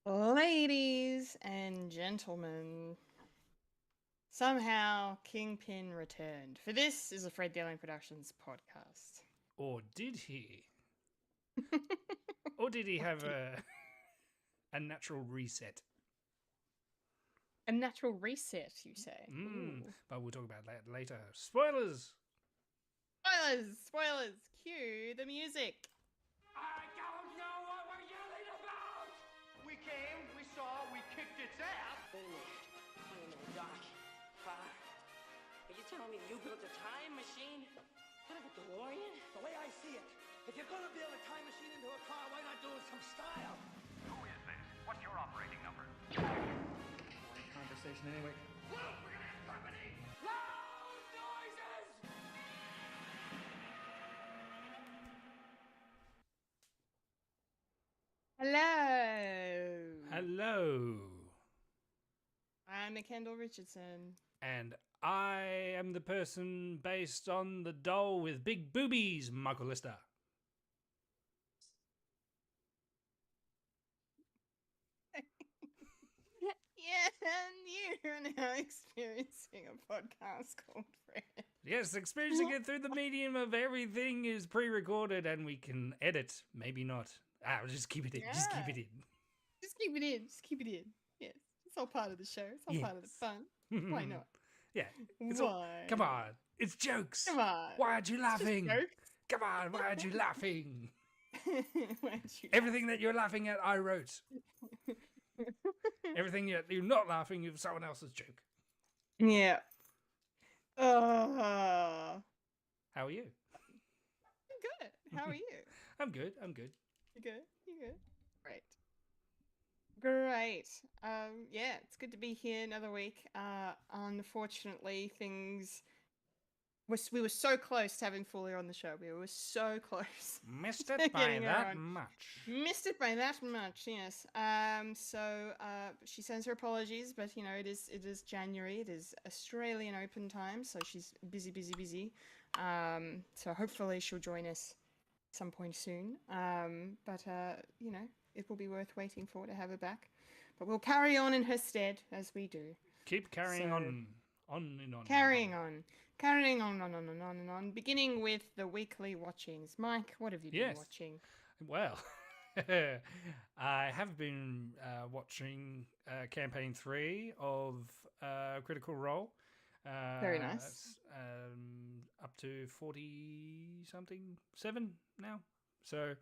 Ladies and gentlemen, somehow Kingpin returned. For this is a Fred Dealing Productions podcast. Or did he? Or did he have a natural reset? A natural reset, you say? Ooh. But we'll talk about that later. Spoilers! Spoilers! Cue the music. I don't know what we're yelling about! We came, we saw, we kicked its ass! Wait a minute. Wait a minute, Doc. Are you telling me you built a time machine? Kind of a DeLorean? The way I see it, if you're gonna build a time machine into a car, why not do it with some style? Who is this? What's your operating number? Boring conversation anyway. Look, we're gonna have company! Loud noises! Hello. Hello. I'm Kendall Richardson. And I am the person based on the doll with big boobies, Michael Lister. Yeah, and you're now experiencing a podcast called Fred. Yes, experiencing it through the medium of everything is pre-recorded and we can edit. Maybe not. Just keep it in. Just keep it in. Just keep it in. Just keep it in. Yes. It's all part of the show. It's all part of the fun. Why not? Yeah. Why? Come on. It's jokes. Come on. Why aren't you laughing? Jokes. Come on. Why aren't you laughing? Why'd you- Everything that you're laughing at, I wrote. Everything you're not laughing is someone else's joke. Yeah. How How are you? good. How are you? I'm good. I'm good. You good? You good? Great. Great. Yeah, it's good to be here another week. Unfortunately, we were so close to having Fuller on the show. We were so close. Missed it by Getting her that on. much. Missed it by that much, yes. So she sends her apologies, but it is January. It is Australian Open time, so she's busy. So hopefully she'll join us some point soon. But it will be worth waiting for to have her back. But we'll carry on in her stead as we do. Keep carrying So- on and on. Carrying on, and on. Beginning with the weekly watchings. Mike, what have you been Yes. watching? Well, I have been watching campaign 3 of Critical Role. Very nice. Up to 40 something, 7 now. So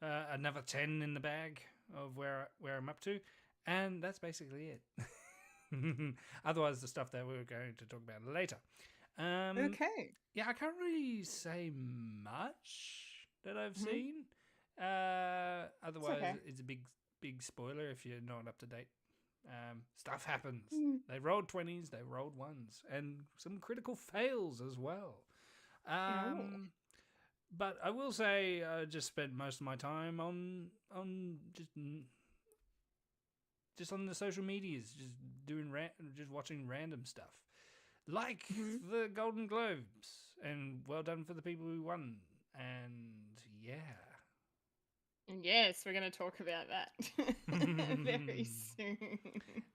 another 10 in the bag of where I'm up to, and that's basically it. Otherwise, the stuff that we're going to talk about later. Okay. Yeah, I can't really say much that I've seen. Otherwise, it's a big spoiler if you're not up to date. Stuff happens. They rolled 20s, they rolled 1s, and some critical fails as well. But I will say I just spent most of my time on just on the social medias, just just watching random stuff, like the Golden Globes, and well done for the people who won. And yeah, And yes, we're going to talk about that very soon.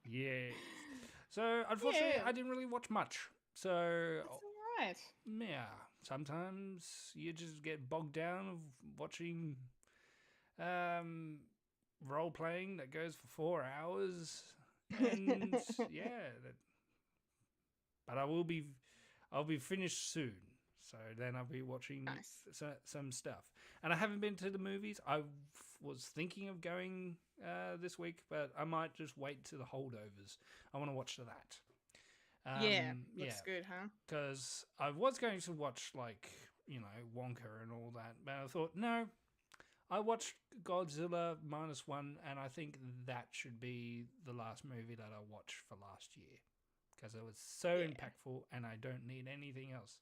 yeah. So unfortunately, Yeah. I didn't really watch much. So That's all right. yeah, sometimes you just get bogged down of watching role playing that goes for 4 hours, and yeah. But I'll be finished soon, so then I'll be watching Nice. some stuff. And I haven't been to the movies. I was thinking of going this week, but I might just wait to the holdovers. I want to watch that. Yeah, looks good, huh? Because I was going to watch, Wonka and all that, but I thought, no, I watched Godzilla -1, and I think that should be the last movie that I watch for last year, because it was so impactful, and I don't need anything else.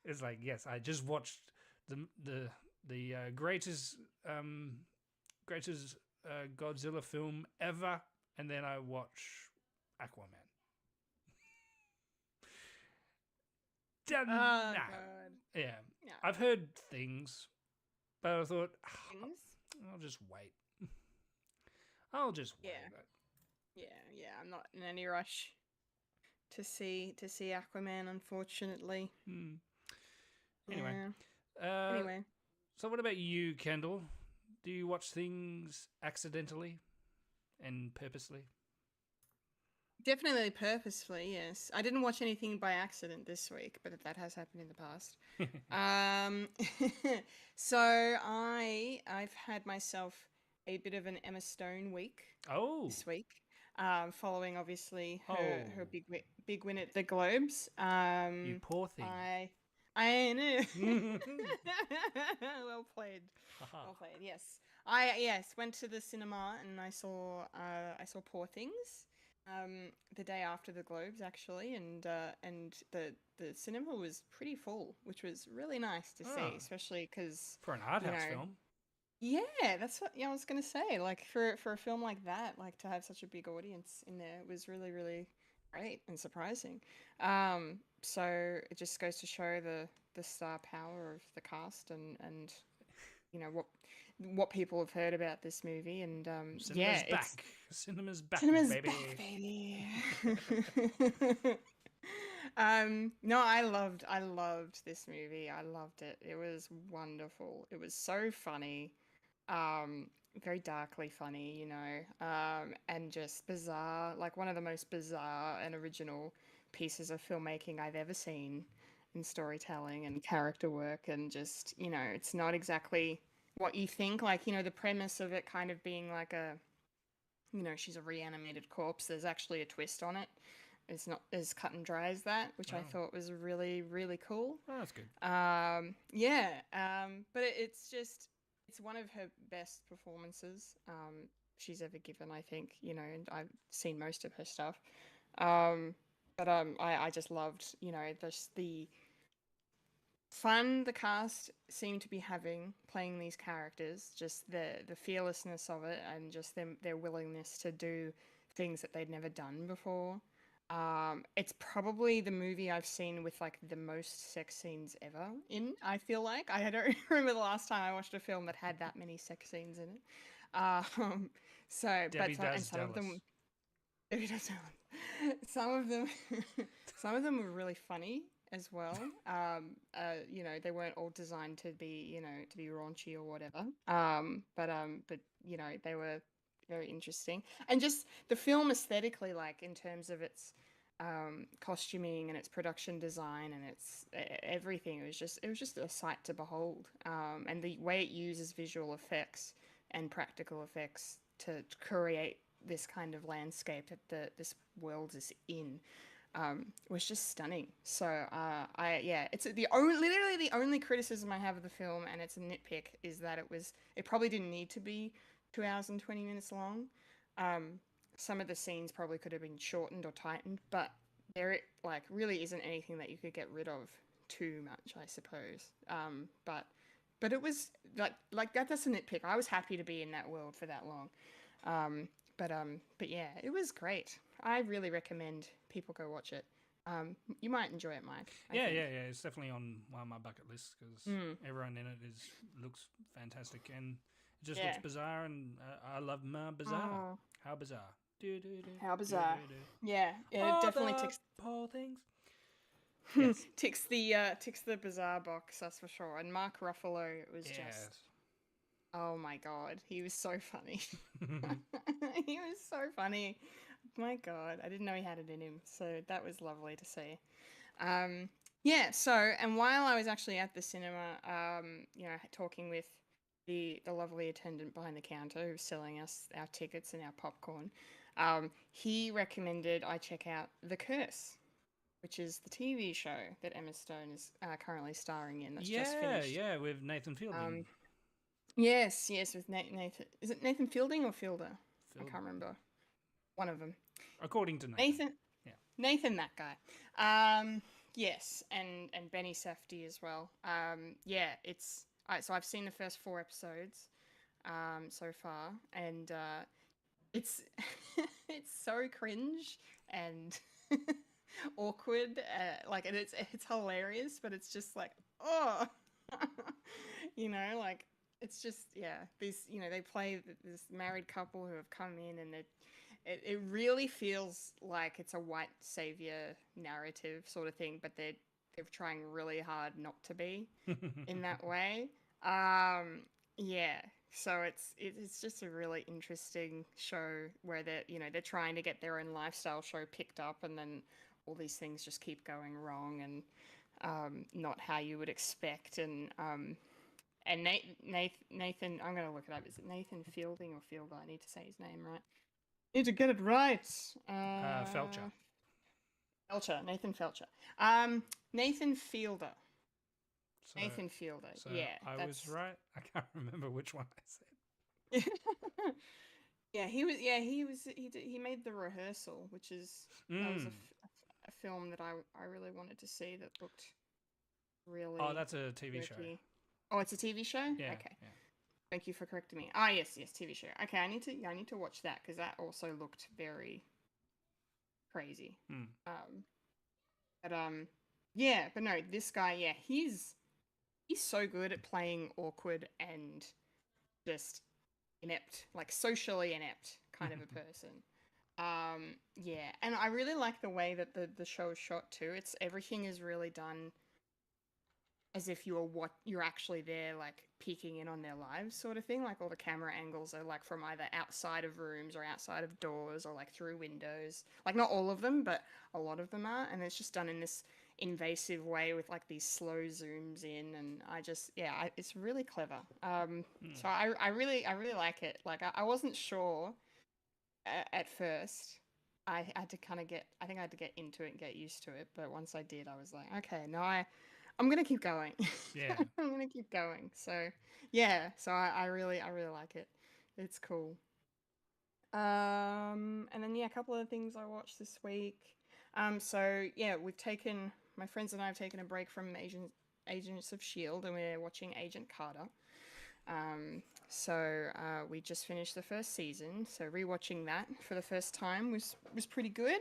It's like, yes, I just watched the greatest Godzilla film ever, and then I watch Aquaman. Done. Oh, Nah. God. Yeah. Yeah. I've heard things, but I thought Things? I'll just wait. I'll just wait. Yeah. I'm not in any rush to see Aquaman, unfortunately. Anyway, Yeah. Anyway, so what about you, Kendall? Do you watch things accidentally and purposely? definitely purposefully, yes. I didn't watch anything by accident this week, but that has happened in the past. So I've had myself a bit of an Emma Stone week Oh, this week, following obviously her Oh. big win at the Globes. you poor thing. I know. Well played. Well played. Yes. I went to the cinema and I saw Poor Things the day after the Globes actually, and the cinema was pretty full, which was really nice to see, Oh. especially because For an art house film. yeah, that's what I was gonna say. Like for a film like that, like to have such a big audience in there was really, really great and surprising. So it just goes to show the star power of the cast and you know what people have heard about this movie and Cinema's it's back. Cinema's back, cinema's baby. back, baby. No, I loved this movie. I loved it. It was wonderful. It was so funny. Um, Very darkly funny, and just bizarre, like one of the most bizarre and original pieces of filmmaking I've ever seen in storytelling and character work. And just, it's not exactly what you think, like, the premise of it kind of being like she's a reanimated corpse. There's actually a twist on it. It's not as cut and dry as that, which I thought was really, really cool. Oh, that's good. But it's one of her best performances she's ever given, I think, and I've seen most of her stuff. I just loved, the fun the cast seemed to be having playing these characters, just the fearlessness of it and just their willingness to do things that they'd never done before. It's probably the movie I've seen with like the most sex scenes ever in. I feel like I don't remember the last time I watched a film that had that many sex scenes in it. So, Debbie but does some tell of them, us. Debbie does tell us. Some of them, some of them were really funny as well. They weren't all designed to be, to be raunchy or whatever. But they were very interesting, and just the film aesthetically, like in terms of its costuming and its production design and its everything. It was just a sight to behold. And the way it uses visual effects and practical effects to create this kind of landscape that this world is in was just stunning. So it's literally the only criticism I have of the film, and it's a nitpick, is that it probably didn't need to be 2 hours and 20 minutes long. Some of the scenes probably could have been shortened or tightened, but there like really isn't anything that you could get rid of too much, I suppose. But it was like that's a nitpick. I was happy to be in that world for that long. But yeah, it was great. I really recommend people go watch it. You might enjoy it, Mike. I think. Yeah. It's definitely on one of my bucket lists because everyone in it looks fantastic and it just looks bizarre, and I love my bizarre. Oh. How bizarre! How bizarre! Yeah, All it definitely the ticks poor things. Yes. ticks the bizarre box, that's for sure. And Mark Ruffalo was just, oh my god, he was so funny. He was so funny. My god, I didn't know he had it in him. So that was lovely to see. And while I was actually at the cinema, talking with the lovely attendant behind the counter who was selling us our tickets and our popcorn, he recommended I check out The Curse, which is the TV show that Emma Stone is currently starring in. That's just finished. Yeah, with Nathan Fielding. Yes, with Nathan. Is it Nathan Fielding or Fielder? I can't remember. One of them. According to Nathan. Yeah. Nathan, that guy. Yes, and Benny Safdie as well. It's so I've seen the first 4 episodes so far, and it's it's so cringe and awkward. And it's hilarious, but it's just like, oh, like it's just these they play this married couple who have come in, and it really feels like it's a white savior narrative sort of thing, but they're trying really hard not to be in that way. Yeah, so it's just a really interesting show where they're trying to get their own lifestyle show picked up, and then all these things just keep going wrong, and not how you would expect. And Nathan, I'm gonna look it up. Is it Nathan Fielding or Fielder? I need to say his name right. Need to get it right. Felcher. Felcher, Nathan Felcher. Nathan Fielder. So, Nathan Fielder. so Yeah, I was right. I can't remember which one I said. Yeah, he was. Yeah, he made The Rehearsal, which is that was a film that I really wanted to see that looked really. Oh, that's a TV show. quirky. Oh, it's a TV show. Yeah. Okay. Yeah. Thank you for correcting me. Ah, yes, TV show. Okay, I need to watch that because that also looked very crazy. Yeah, but no, this guy, yeah, he's so good at playing awkward and just inept, like socially inept kind of a person. Yeah, and I really like the way that the show is shot too. Everything is really done as if you're actually there, like peeking in on their lives, sort of thing. Like all the camera angles are like from either outside of rooms or outside of doors or like through windows. Like not all of them, but a lot of them are, and it's just done in this invasive way with like these slow zooms in, and it's really clever. So I really like it. Like I wasn't sure at first. I had to I think I had to get into it and get used to it, but once I did, I was like, okay, no, I'm gonna keep going. Yeah. I'm gonna keep going. So yeah, so I really like it. It's cool. And then a couple of things I watched this week. So yeah, my friends and I have taken a break from Agents of Shield, and we're watching Agent Carter. So we just finished the first season, so rewatching that for the first time was pretty good.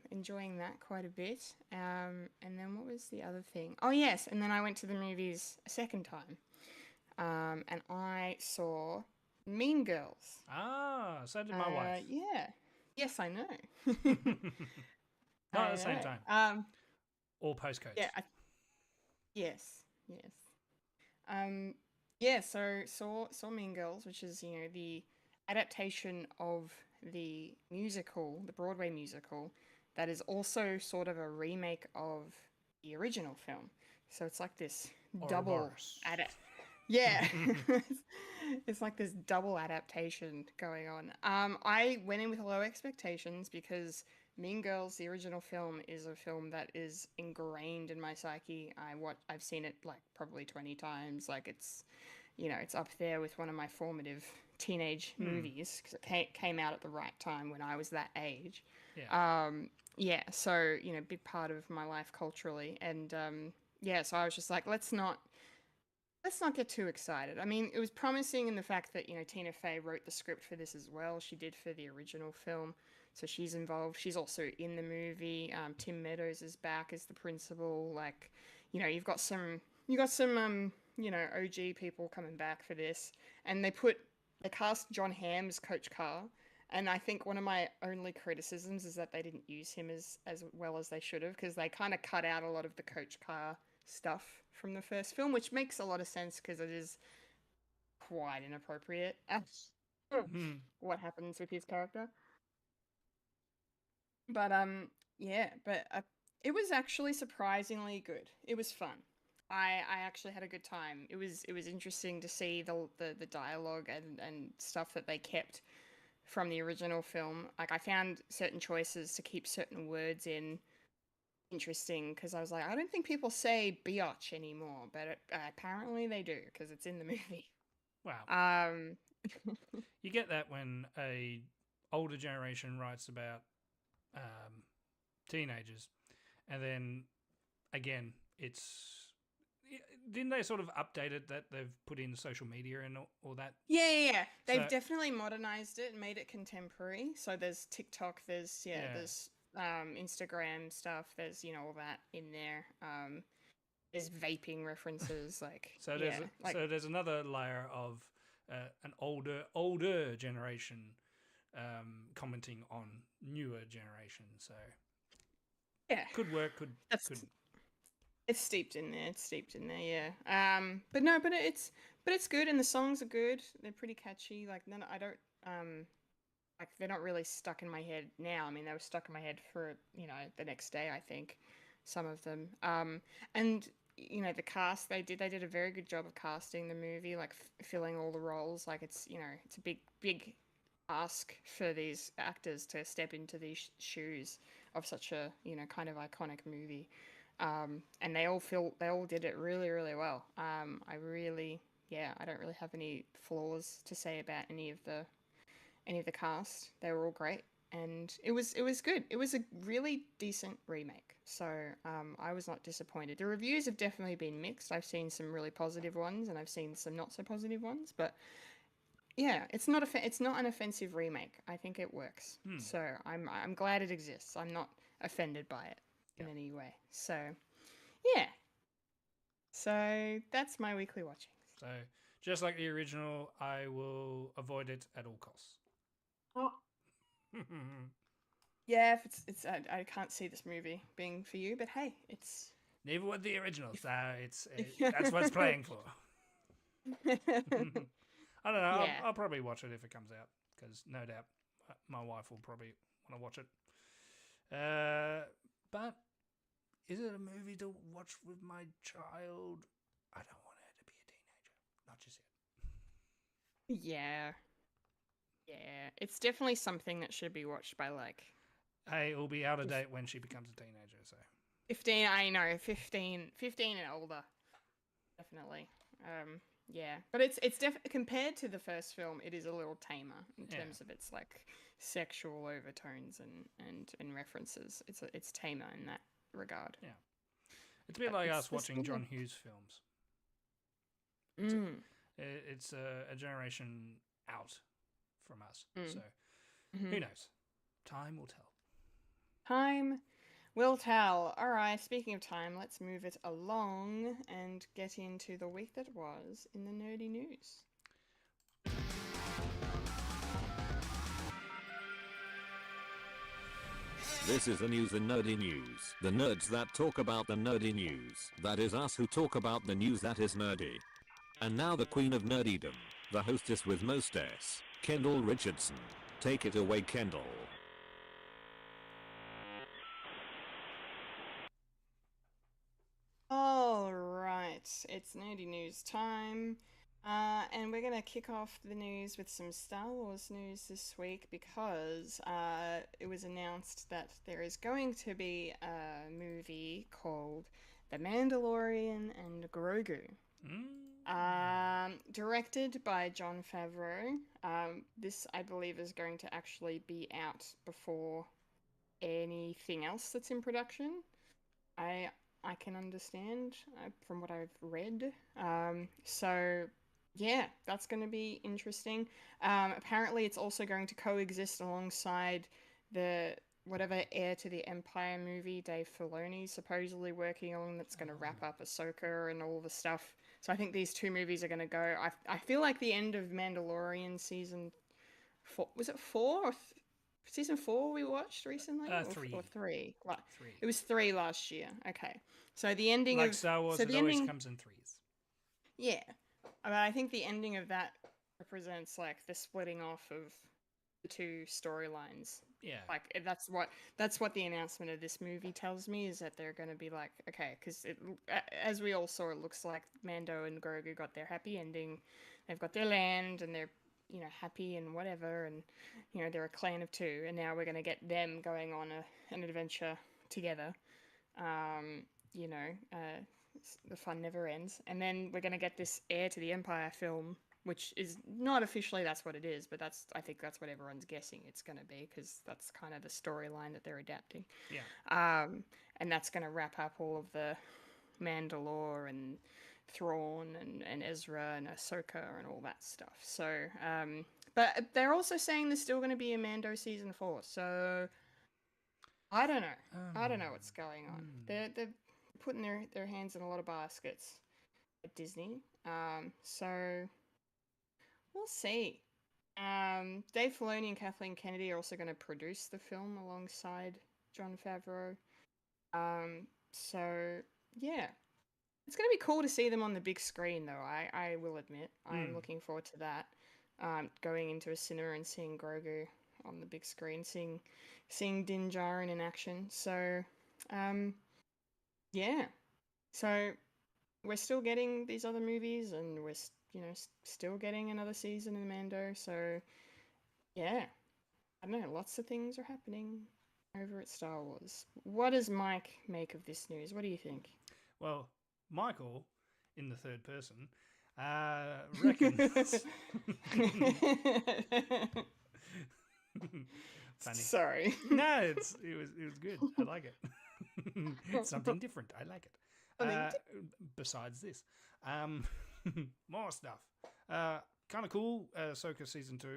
Enjoying that quite a bit. And then what was the other thing? Oh yes, and then I went to the movies a second time. And I saw Mean Girls. Ah, so did my wife. Yeah. Yes, I know. Not at the same time. All postcodes. Yeah. Yes. Yeah. So saw Mean Girls, which is the adaptation of the musical, the Broadway musical, that is also sort of a remake of the original film. So it's like this double Yeah. It's like this double adaptation going on. I went in with low expectations because Mean Girls, the original film, is a film that is ingrained in my psyche. I've seen it like probably 20 times. Like it's up there with one of my formative teenage movies because it came out at the right time when I was that age. Yeah. So big part of my life culturally, and so I was just like, let's not get too excited. I mean, it was promising in the fact that Tina Fey wrote the script for this as well. She did for the original film, so she's involved. She's also in the movie. Tim Meadows is back as the principal. Like, you've got some OG people coming back for this, and they cast John Hamm as Coach Carr. And I think one of my only criticisms is that they didn't use him as well as they should have, because they kind of cut out a lot of the Coach Carr stuff from the first film, which makes a lot of sense because it is quite inappropriate what happens with his character. But it was actually surprisingly good. It was fun. I actually had a good time. It was interesting to see the dialogue and stuff that they kept from the original film. Like, I found certain choices to keep certain words in interesting because I was like, I don't think people say biatch anymore, but apparently they do because it's in the movie. Wow. You get that when a older generation writes about teenagers, and then again, didn't they sort of update it that they've put in social media and all that? Yeah. They've definitely modernized it and made it contemporary. So there's TikTok, there's Instagram stuff, there's all that in there. there's vaping references, like So yeah, like there's another layer of an older generation commenting on newer generation. So yeah, could work, that's couldn't. it's steeped in there. It's steeped in there, yeah. But no, but it's good, and the songs are good. They're pretty catchy. Like none, I don't like they're not really stuck in my head now. I mean, they were stuck in my head for the next day. I think some of them. And the cast they did a very good job of casting the movie, like filling all the roles. Like it's a big ask for these actors to step into these shoes of such a kind of iconic movie. And they all did it really really well. I don't really have any flaws to say about any of the cast. They were all great, and it was good. It was a really decent remake. So I was not disappointed. The reviews have definitely been mixed. I've seen some really positive ones, and I've seen some not so positive ones. But yeah, it's not an offensive remake. I think it works. So I'm glad it exists. I'm not offended by it in any way. So yeah. So that's my weekly watching. So just like the original, I will avoid it at all costs. Oh. Yeah, if it's I can't see this movie being for you, but hey, it's Neither would the original, so that's what it's playing for. I don't know. Yeah. I'll probably watch it if it comes out, because no doubt my wife will probably want to watch it. But is it a movie to watch with my child? I don't want her to be a teenager. Not just yet. Yeah. Yeah, it's definitely something that should be watched by like Hey, it'll be out of date when she becomes a teenager, so 15, I know, 15 and older. Definitely. Yeah, but it's compared to the first film, it is a little tamer in terms of its like sexual overtones and references. It's tamer in that regard. yeah. It's a bit like us watching John Hughes films. It's a generation out from us, so who knows? Time will tell. Time will tell. All right, speaking of time, let's move it along and get into the week that was in the nerdy news. This is the news in nerdy news. The nerds that talk about the nerdy news. That is us who talk about the news that is nerdy. And now the queen of nerdydom, the hostess with most S, Kendall Richardson. Take it away, Kendall. All right, it's nerdy news time. And we're going to kick off the news with some Star Wars news this week because it was announced that there is going to be a movie called The Mandalorian and Grogu. Directed by Jon Favreau. This, I believe, is going to actually be out before anything else that's in production. I can understand from what I've read. So yeah, that's going to be interesting. Apparently, it's also going to coexist alongside the whatever Heir to the Empire movie Dave Filoni's supposedly working on. That's going to wrap up Ahsoka and all the stuff. So I think these two movies are going to go. I feel like the end of Mandalorian season 4, was it 4 or season 4 we watched recently? 3. Or 3? 3. It was 3 last year. Okay. So the ending like of Star Wars, so it the always ending, comes in 3s. Yeah. I think the ending of that represents like the splitting off of the two storylines. Yeah. Like that's what the announcement of this movie tells me, is that they're going to be like, okay, because as we all saw, it looks like Mando and Grogu got their happy ending. They've got their land and they're happy and whatever, and they're a clan of 2, and now we're going to get them going on an adventure together. The fun never ends, and then we're going to get this Heir to the Empire film, which is not officially that's what it is, but I think that's what everyone's guessing it's going to be, because that's kind of the storyline that they're adapting. Yeah. And that's going to wrap up all of the Mandalore and Thrawn and Ezra and Ahsoka and all that stuff. So, but they're also saying there's still going to be a Mando season 4. So I don't know. I don't know what's going on. putting their hands in a lot of baskets at Disney. So we'll see. Dave Filoni and Kathleen Kennedy are also going to produce the film alongside Jon Favreau. So yeah, it's going to be cool to see them on the big screen, though. I will admit, I'm looking forward to that. Going into a cinema and seeing Grogu on the big screen, seeing Din Djarin in action. So, yeah. So we're still getting these other movies, and we're still getting another season of Mando. So, yeah, I don't know. Lots of things are happening over at Star Wars. What does Mike make of this news? What do you think? Well, Michael, in the third person, reckons. Funny. Sorry. No, it was good. I like it. It's something different. I like it. Besides this, more stuff. Kind of cool. Ahsoka season 2.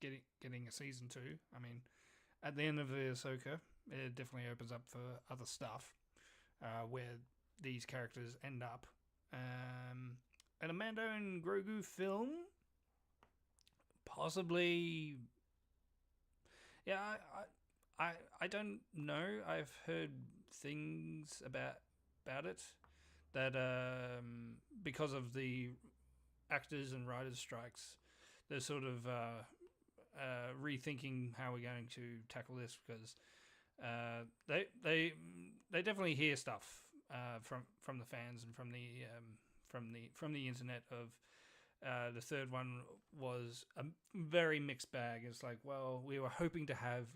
Getting a season 2. I mean, at the end of the Ahsoka, it definitely opens up for other stuff, where these characters end up. An Mando and Grogu film, possibly. Yeah, I don't know. I've heard things about it that because of the actors and writers strikes, they're sort of rethinking how we're going to tackle this, because they definitely hear stuff from the fans and from the internet of. The third one was a very mixed bag. It's like, well, we were hoping to have,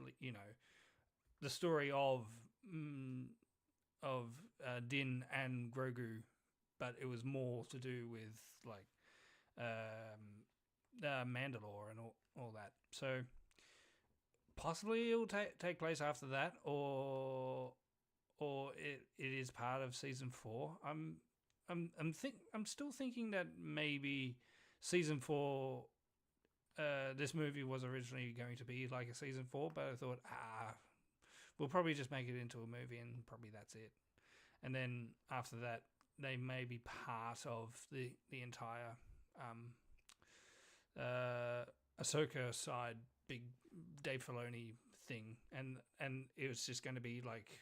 the story of Din and Grogu, but it was more to do with Mandalore and all that. So possibly it will take place after that, or it is part of season 4. I'm still thinking that maybe season 4, this movie was originally going to be like a season 4, but I thought, we'll probably just make it into a movie and probably that's it. And then after that, they may be part of the entire Ahsoka side, big Dave Filoni thing, and it was just going to be like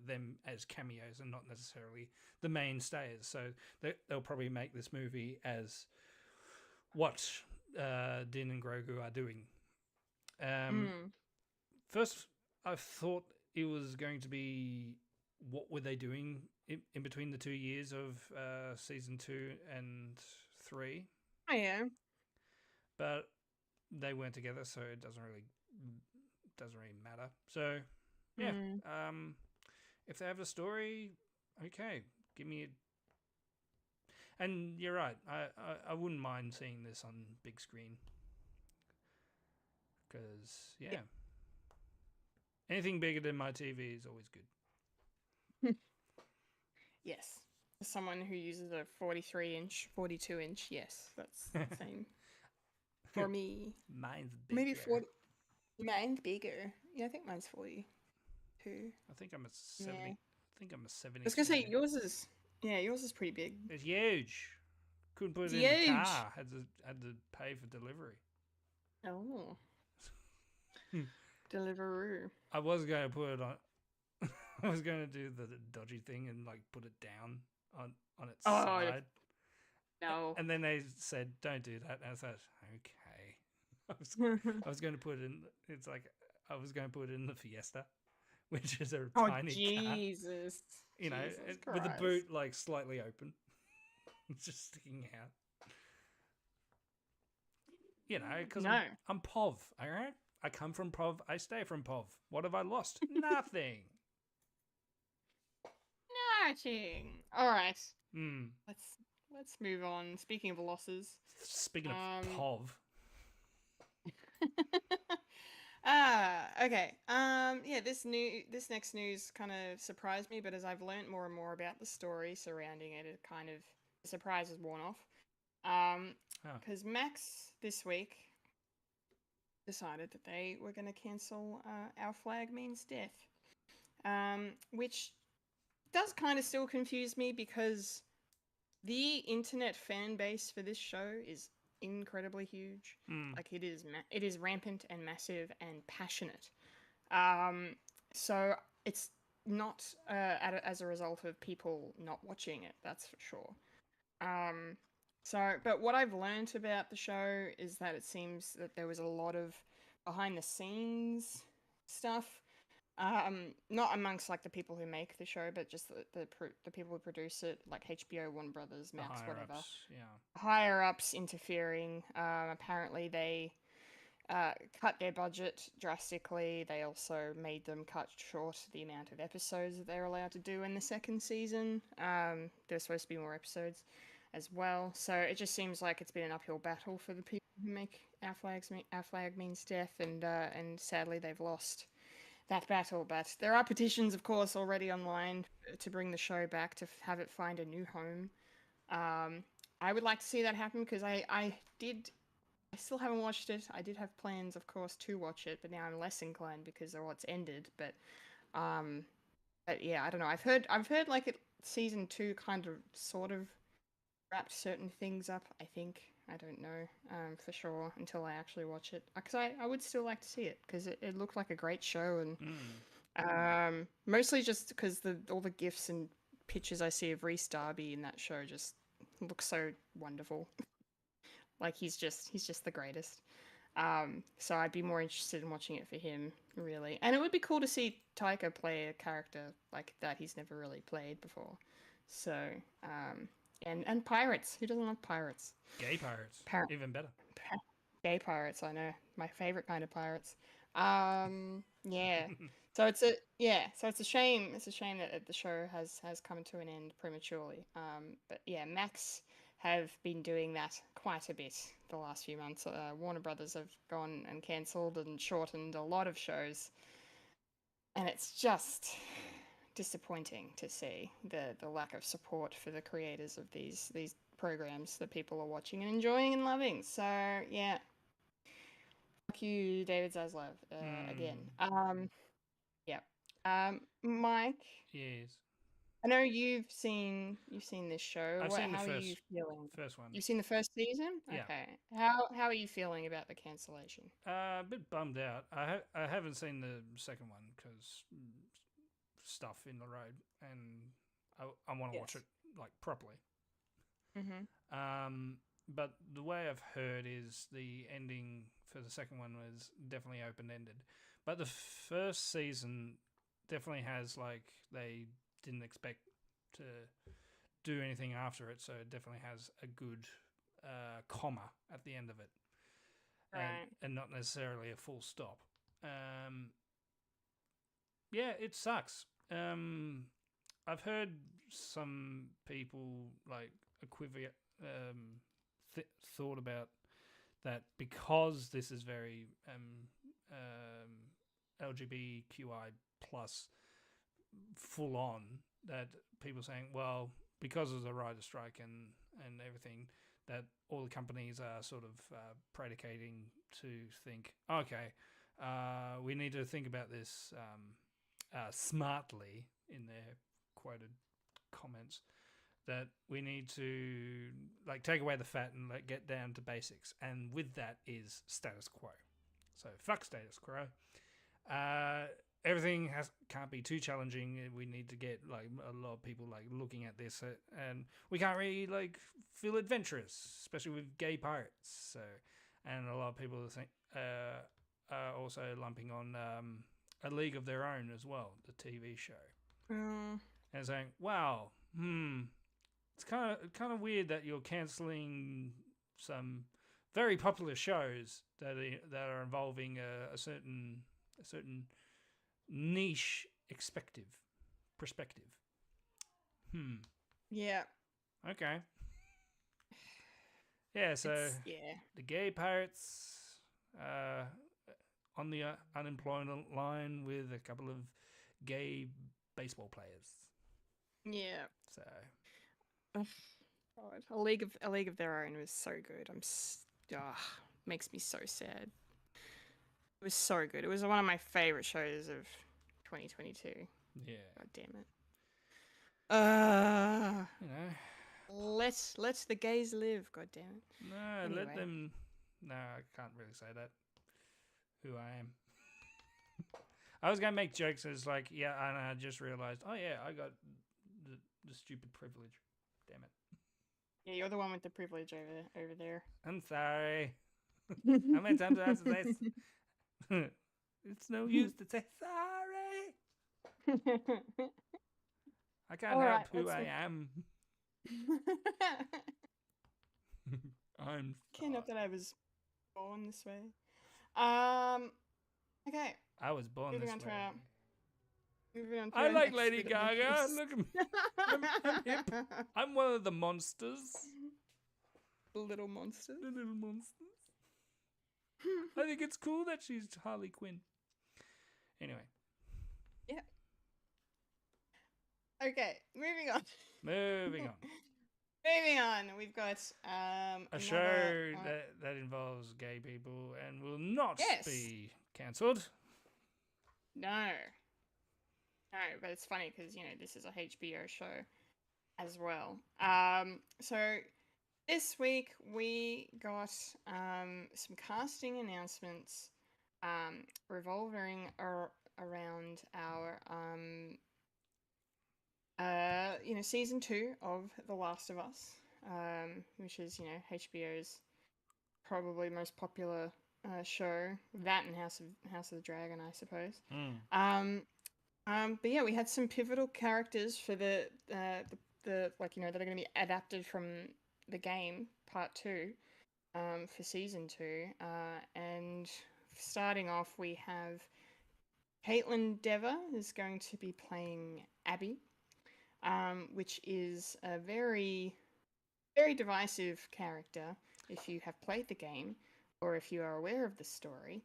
them as cameos and not necessarily the mainstays. So they'll probably make this movie as what Din and Grogu are doing. First, I thought it was going to be what were they doing in between the 2 years of season 2 and 3. Oh yeah, but they weren't together, so it doesn't really matter. So yeah, if they have a story, okay, give me it. And you're right, I wouldn't mind seeing this on big screen, because yeah, anything bigger than my TV is always good. yes. As someone who uses a 43-inch, 42-inch, yes, that's the same for me. Mine's bigger. Maybe 40. Mine's bigger. Yeah, I think mine's 42. I think I'm a 70. Yeah. I think I'm a 70. I was gonna say yours is. Yeah, yours is pretty big. It's huge. Couldn't put It's it in the huge. car. Had to pay for delivery. Oh. Deliveroo. I was going to put it on. I was going to do the dodgy thing and put it down on its side. No. And then they said, "Don't do that." And I said, "Okay." I was going to put it in. It's like I was going to put it in the Fiesta, which is a tiny car. Jesus. You know, Jesus with the Christ. boot slightly open, it's just sticking out. You know, because No. I'm POV. All right, I come from POV. I stay from POV. What have I lost? Nothing. Nothing. All right. Hmm. Let's move on. Speaking of losses. Speaking of POV. Okay. Yeah, this next news kind of surprised me, but as I've learnt more and more about the story surrounding it, it kind of the surprise has worn off. Because Max this week decided that they were going to cancel Our Flag Means Death, which does kind of still confuse me because the internet fan base for this show is incredibly huge. Like it is rampant and massive and passionate. So it's not as a result of people not watching it. That's for sure. But what I've learned about the show is that it seems that there was a lot of behind the scenes stuff. Not amongst like the people who make the show, but just the people who produce it, like HBO, Warner Brothers, The Max, higher whatever. ups, yeah. Higher ups interfering. Apparently, they cut their budget drastically. They also made them cut short the amount of episodes that they're allowed to do in the second season. There's supposed to be more episodes as well. So it just seems like it's been an uphill battle for the people who make Our Flag Means Death, and sadly they've lost that battle. But there are petitions, of course, already online to bring the show back, to have it find a new home. I would like to see that happen because I still haven't watched it. I did have plans, of course, to watch it, but now I'm less inclined because of what's ended. But yeah, I don't know. I've heard like season 2 kind of sort of wrapped certain things up. I think I don't know for sure until I actually watch it, because I would still like to see it because it looked like a great show, and mostly just because all the gifs and pictures I see of Reese Darby in that show just look so wonderful. Like he's just the greatest. So I'd be more interested in watching it for him, really. And it would be cool to see Taika play a character like that he's never really played before. So, and pirates. Who doesn't love pirates? Gay pirates. Even better. Gay pirates, I know. My favorite kind of pirates. Yeah. So it's a shame. It's a shame that the show has come to an end prematurely. But yeah, Max have been doing that quite a bit the last few months. Warner Brothers have gone and cancelled and shortened a lot of shows, and it's just disappointing to see the lack of support for the creators of these programs that people are watching and enjoying and loving. So yeah, fuck you, David Zaslav, again. Yeah. Mike. Yes. I know you've seen this show. I've seen the how are you feeling? first one. You've seen the first season? Yeah. Okay. How are you feeling about the cancellation? A bit bummed out. I haven't seen the second one because stuff in the road, and I want to watch it like properly. But the way I've heard is the ending for the second one was definitely open ended, but the first season definitely has, like, they didn't expect to do anything after it, so it definitely has a good comma at the end of it, Right. and not necessarily a full stop. Yeah, it sucks. I've heard some people like thought about that because this is very LGBTQI plus full on, that people saying, well, because of the writer strike and everything, that all the companies are sort of predicating to think, okay, we need to think about this smartly, in their quoted comments, that we need to like take away the fat and like get down to basics, and with that is status quo. So fuck status quo. Everything can't be too challenging. We need to get like a lot of people like looking at this, and we can't really like feel adventurous, especially with gay pirates. So, and a lot of people are also lumping on A League of Their Own as well, the TV show, and saying, "Wow, it's kind of weird that you're cancelling some very popular shows that are involving a certain niche perspective." Yeah. Okay. Yeah. So the gay pirates on the unemployment line with a couple of gay baseball players. Yeah. So. God, A League of Their Own was so good. Makes me so sad. It was so good. It was one of my favorite shows of 2022. Yeah. God damn it. You know, Let the gays live. God damn it. no, Anyway. let them. No, I can't really say that. Who I am. I was gonna make jokes. It's like, yeah, and I just realized, oh yeah, I got the stupid privilege. Damn it. Yeah, you're the one with the privilege over there. I'm sorry. How many times do I have to say it's no use to say sorry. I can't All help right, who let's I look- am. I'm Can't help sorry. that I was born this way. Okay, I was born moving this on to way. our- moving on to I our like next Lady bit of Gaga. news. Look at me. I'm hip. I'm one of the monsters. The little monsters. The little monsters. I think it's cool that she's Harley Quinn. Anyway, Okay, moving on. moving on. Moving on, we've got A another, show that involves gay people and will not Yes. be cancelled. No, but it's funny because this is a HBO show as well. So this week we got some casting announcements revolving around our season 2 of The Last of Us, which is HBO's probably most popular show. That and House of the Dragon, I suppose. But yeah, we had some pivotal characters for the that are going to be adapted from the game part 2 for season 2. And starting off, we have Caitlin Dever is going to be playing Abby, which is a very, very divisive character if you have played the game or if you are aware of the story.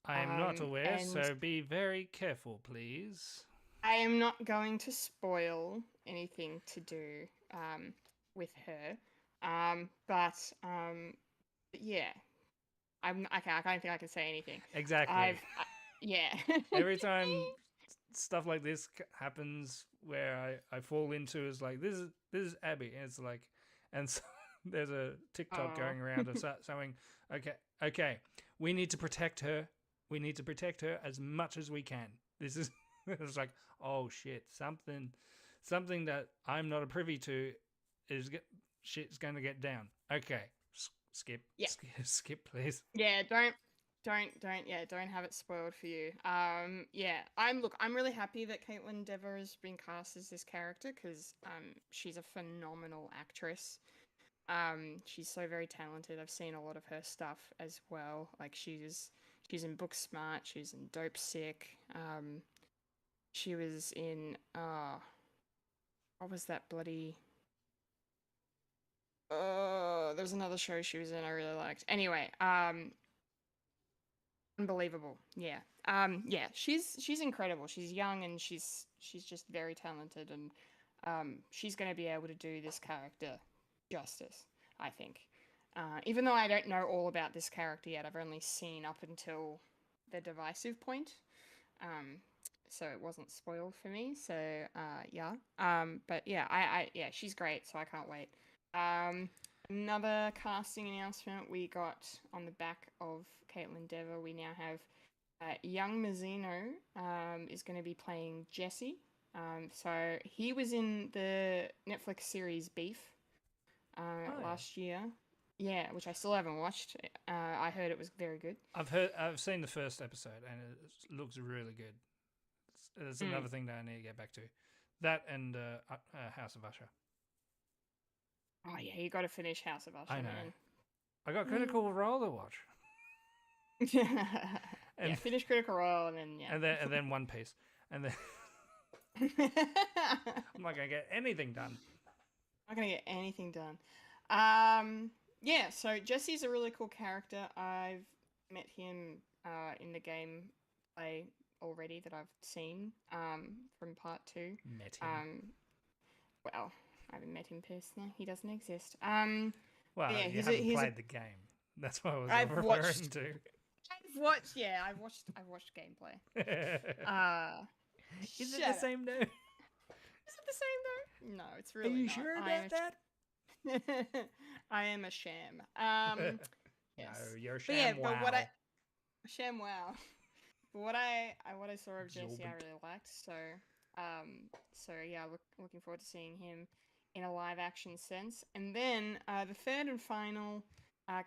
I am not aware, and- so be very careful, please. I am not going to spoil anything to do with her, but yeah, I don't think I can say anything. Exactly. Yeah. Every time stuff like this happens, where I fall into is like this is Abby, and it's like, and so there's a TikTok going around of saying, okay, we need to protect her. We need to protect her as much as we can. This is it's like, oh shit, something that I'm not a privy to shit's going to get down. Okay, skip. Yeah. Skip, please. Yeah, don't have it spoiled for you. Yeah, I'm really happy that Caitlin Dever has been cast as this character because she's a phenomenal actress. She's so very talented. I've seen a lot of her stuff as well. Like she's in Booksmart, she's in Dope Sick. She was in what was that bloody there's another show she was in I really liked. Anyway, unbelievable. Yeah. Yeah, she's incredible. She's young and she's just very talented, and she's going to be able to do this character justice, I think. Even though I don't know all about this character yet, I've only seen up until the divisive point. So it wasn't spoiled for me. So yeah. But yeah, I she's great, so I can't wait. Another casting announcement we got on the back of Caitlin Dever. We now have young Mazzino is going to be playing Jesse. So he was in the Netflix series Beef last year. Yeah, which I still haven't watched. I heard it was very good. I've seen the first episode and it looks really good. It's another thing that I need to get back to. That and House of Usher. Oh yeah, you got to finish House of Usher. I know. Man. I got Critical Role to watch. Yeah, finish Critical Role and then and then One Piece, and then I'm not gonna get anything done. Not gonna get anything done. Yeah, so Jesse's a really cool character. I've met him in the gameplay already that I've seen from part 2. Met him. Well, I haven't met him personally. He doesn't exist. Well, yeah, you haven't played the game. That's what I was referring watched- to. I've watched gameplay. Is it the same though? Is it the same though? No, it's Are really you not. sure I am about that? I am a sham. Yes. No, you're a But yeah, sham. but what Wow. sham wow. But what I saw of Jesse, I Absorbent. really liked. So yeah, looking forward to seeing him in a live action sense. And then the third and final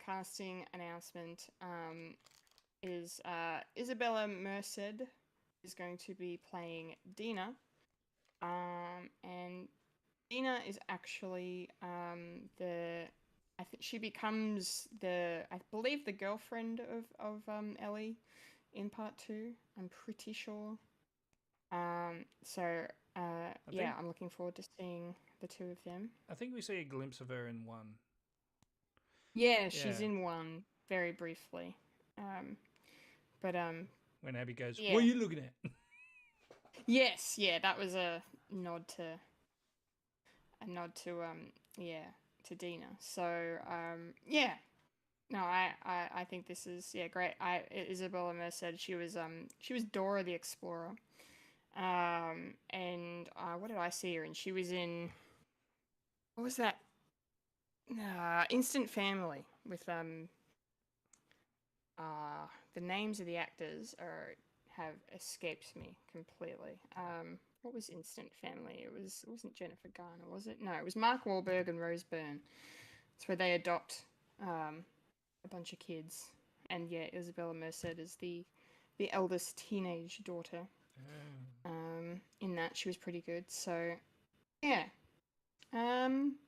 casting announcement is Isabella Merced is going to be playing Dina. And Dina is actually I think she becomes I believe the girlfriend of Ellie in part 2. I'm pretty sure. So yeah, think- I'm looking forward to seeing the two of them. I think we see a glimpse of her in one. Yeah, she's Yeah. in one very briefly. But When Abby goes, yeah. what are you looking at? Yes, yeah, that was a nod to yeah, to Dina. So yeah. No, I think this is great. Isabella Merced, she was Dora the Explorer. And what did I see her in? She was in, what was that? Instant Family with the names of the actors have escaped me completely. What was Instant Family? It wasn't Jennifer Garner, was it? No, it was Mark Wahlberg and Rose Byrne. It's where they adopt a bunch of kids, and yeah, Isabella Merced is the eldest teenage daughter. In that, she was pretty good. So yeah, some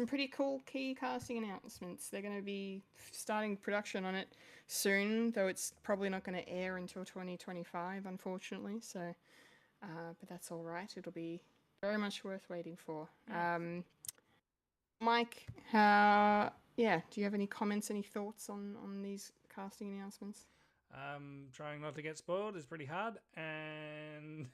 pretty cool key casting announcements. They're going to be starting production on it soon, though it's probably not going to air until 2025, unfortunately. So, but that's all right. It'll be very much worth waiting for. Mike, do you have any comments, any thoughts on these casting announcements? Trying not to get spoiled is pretty hard, and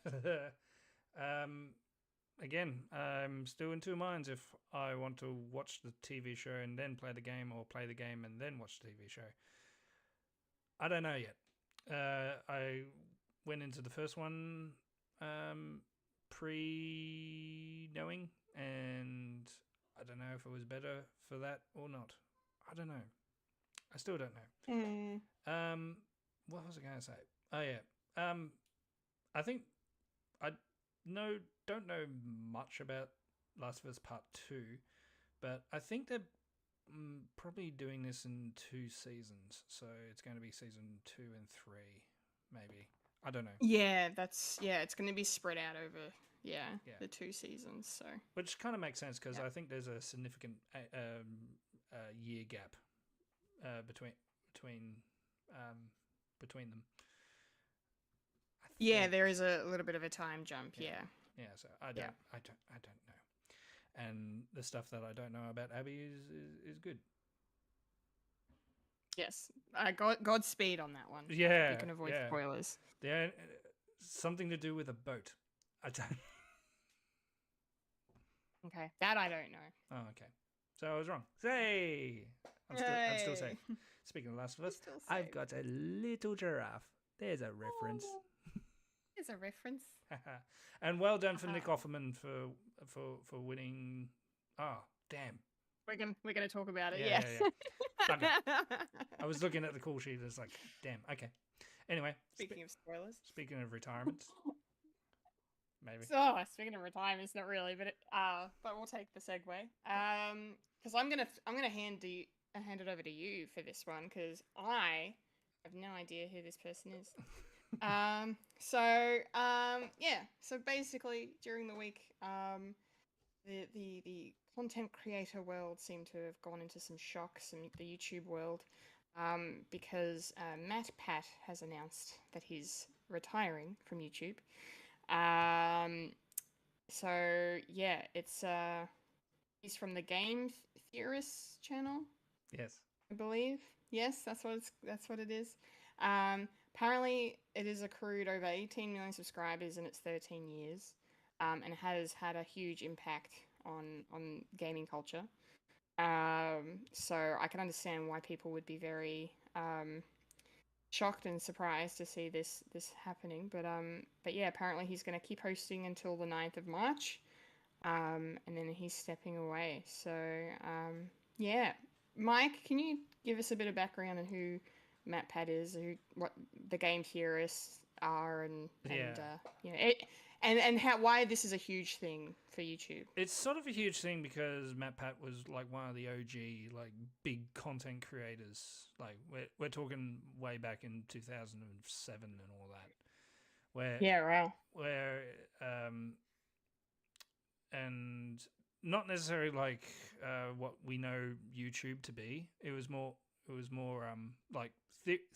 again, I'm still in two minds if I want to watch the TV show and then play the game, or play the game and then watch the TV show. I don't know yet. I went into the first one pre-knowing, and I don't know if it was better for that or not. I don't know. I still don't know. What was I going to say? Oh yeah. I think I don't know much about Last of Us Part 2, but I think they're probably doing this in 2 seasons. So it's going to be season 2 and 3, maybe. I don't know. Yeah, it's going to be spread out over the 2 seasons. So which kind of makes sense, because I think there's a significant year gap between them. Yeah, there is a little bit of a time jump. Yeah. So I don't know, and the stuff that I don't know about Abby is good. Yes, Godspeed on that one. Yeah, you can avoid spoilers. Yeah, something to do with a boat. I don't. Okay, that I don't know. Oh, okay. So I was wrong. Say, I'm still safe. Speaking of Last of Us, I've got a little giraffe. There's a reference. There's a reference. And well done for Nick Offerman for winning. Oh, damn. We're gonna talk about it. Yeah. I was looking at the call sheet. It's like, damn. Okay. Anyway. Speaking of spoilers. Speaking of retirement. Maybe. Oh, speaking of retirement, it's not really, but we'll take the segue. Because I'm gonna hand it over to you for this one, because I have no idea who this person is. So basically during the week, the content creator world seemed to have gone into some shock, the YouTube world, because Matt Pat has announced that he's retiring from YouTube. So yeah, it's he's from the Game Theorists channel. Yes. I believe. Yes, that's what it is. Apparently, it has accrued over 18 million subscribers in its 13 years, and has had a huge impact on gaming culture. So I can understand why people would be very shocked and surprised to see this happening. But yeah, apparently he's going to keep hosting until the 9th of March. and then he's stepping away. So yeah, Mike, can you give us a bit of background on who Matt Pat is, who what the game theorists are, and Yeah. and how why this is a huge thing for YouTube? It's sort of a huge thing because Matt Pat was like one of the OG like big content creators. Like we're talking way back in 2007 and all that. Where Yeah, right. where and not necessarily like what we know YouTube to be. It was more like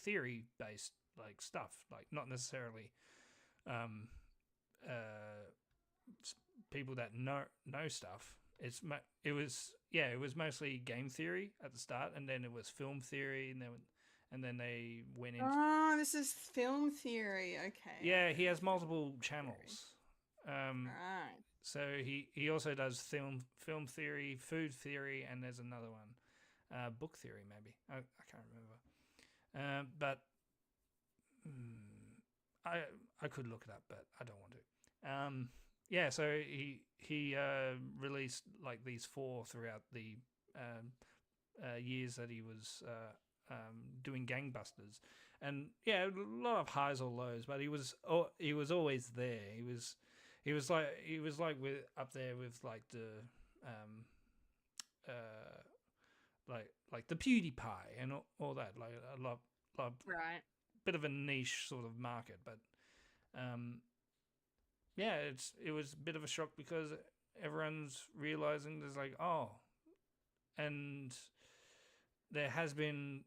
theory based like stuff, like not necessarily um, people that know stuff. It was mostly game theory at the start, and then it was film theory, and then they went into Oh, this is film theory. Okay. yeah. He Okay, has film multiple theory. channels. Um, Right. so he also does film theory, food theory, and there's another one, book theory maybe. I can't remember. But I could look it up, but I don't want to. Yeah, so he released like these 4 throughout the years that he was doing gangbusters, and yeah, a lot of highs or lows, but he was always there. He was like with up there with like the um like the PewDiePie and all that, like a lot Right. bit of a niche sort of market, but um yeah, it was a bit of a shock because everyone's realizing there's like, oh, and there has been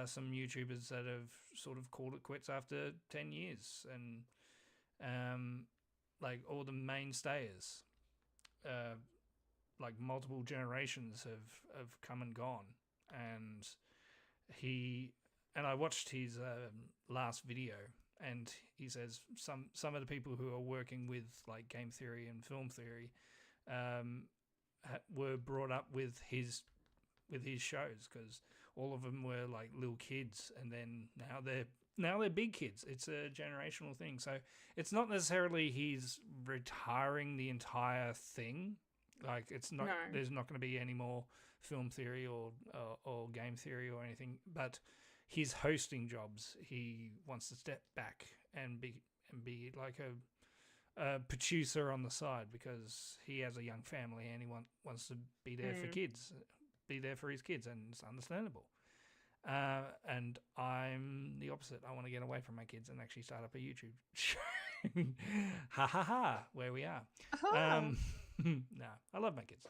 some YouTubers that have sort of called it quits after 10 years, and like all the mainstays, uh, like multiple generations have come and gone, and he and I watched his last video, and he says some of the people who are working with like game theory and film theory were brought up with his shows, because all of them were like little kids, and then now they're big kids. It's a generational thing. So it's not necessarily he's retiring the entire thing. Like it's not. No. There's not going to be any more film theory or game theory or anything. But his hosting jobs, he wants to step back and be like a producer on the side, because he has a young family and he wants to be there for kids, be there for his kids, and it's understandable. And I'm the opposite. I want to get away from my kids and actually start up a YouTube show. Ha ha ha! Where we are. Oh. No, I love my kids.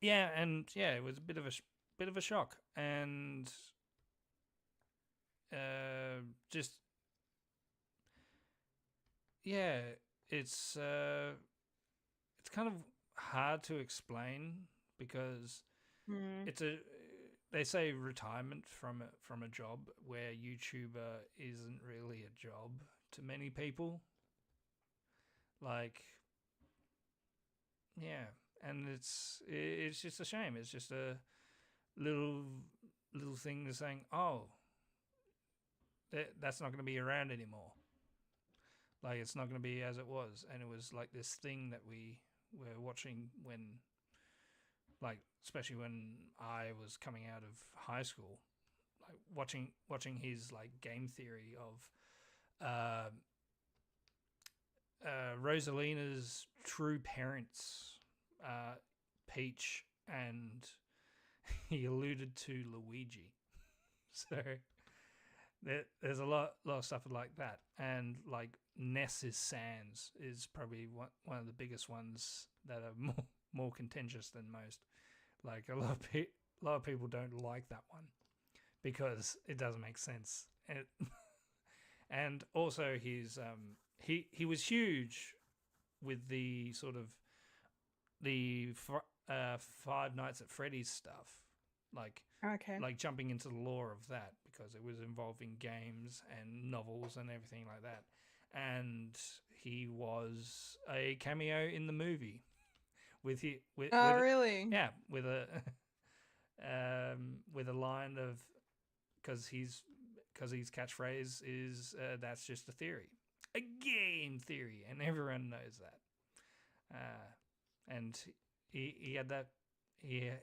Yeah, and yeah, it was a bit of a shock, and just yeah, it's kind of hard to explain, because Mm. it's a they say retirement from a job, where YouTuber isn't really a job to many people. Like, yeah, and it's just a shame. It's just a little thing that's saying, oh, that's not going to be around anymore. Like, it's not going to be as it was, and it was like this thing that we were watching when, like, especially when I was coming out of high school, like watching his like game theory of Rosalina's true parents, Peach, and he alluded to Luigi. So there's a lot of stuff like that, and like Ness's Sans is probably one of the biggest ones that are more contentious than most. Like a lot of people don't like that one because it doesn't make sense. And also he was huge with the sort of the Five Nights at Freddy's stuff, like Okay. jumping into the lore of that, because it was involving games and novels and everything like that. And he was a cameo in the movie with Oh, really? yeah, with a line of, because his catchphrase is that's just a theory, a game theory, and everyone knows that. And he had that. Yeah.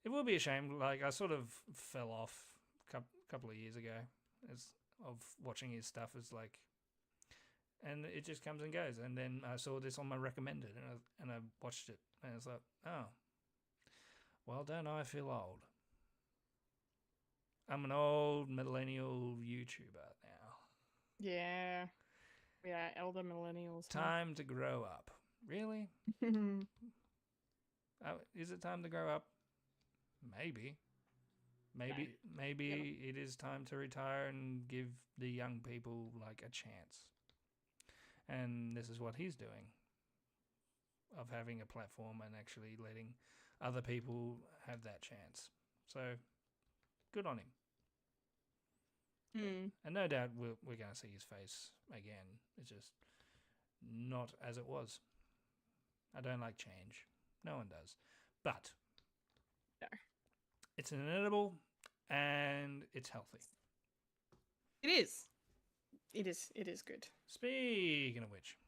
It will be a shame. Like I sort of fell off a couple of years ago of watching his stuff. It's like, and it just comes and goes. And then I saw this on my recommended, and I watched it, and it's like, oh, well, don't I feel old? I'm an old millennial YouTuber now. Yeah. Yeah, elder millennials. Time to grow up. Really? Is it time to grow up? Maybe. Maybe it is time to retire and give the young people like a chance. And this is what he's doing. Of having a platform and actually letting other people have that chance. So, good on him. And no doubt we're going to see his face again. It's just not as it was. I don't like change. No one does. But no. It's inedible and it's healthy. It is. It is good. Speaking of which.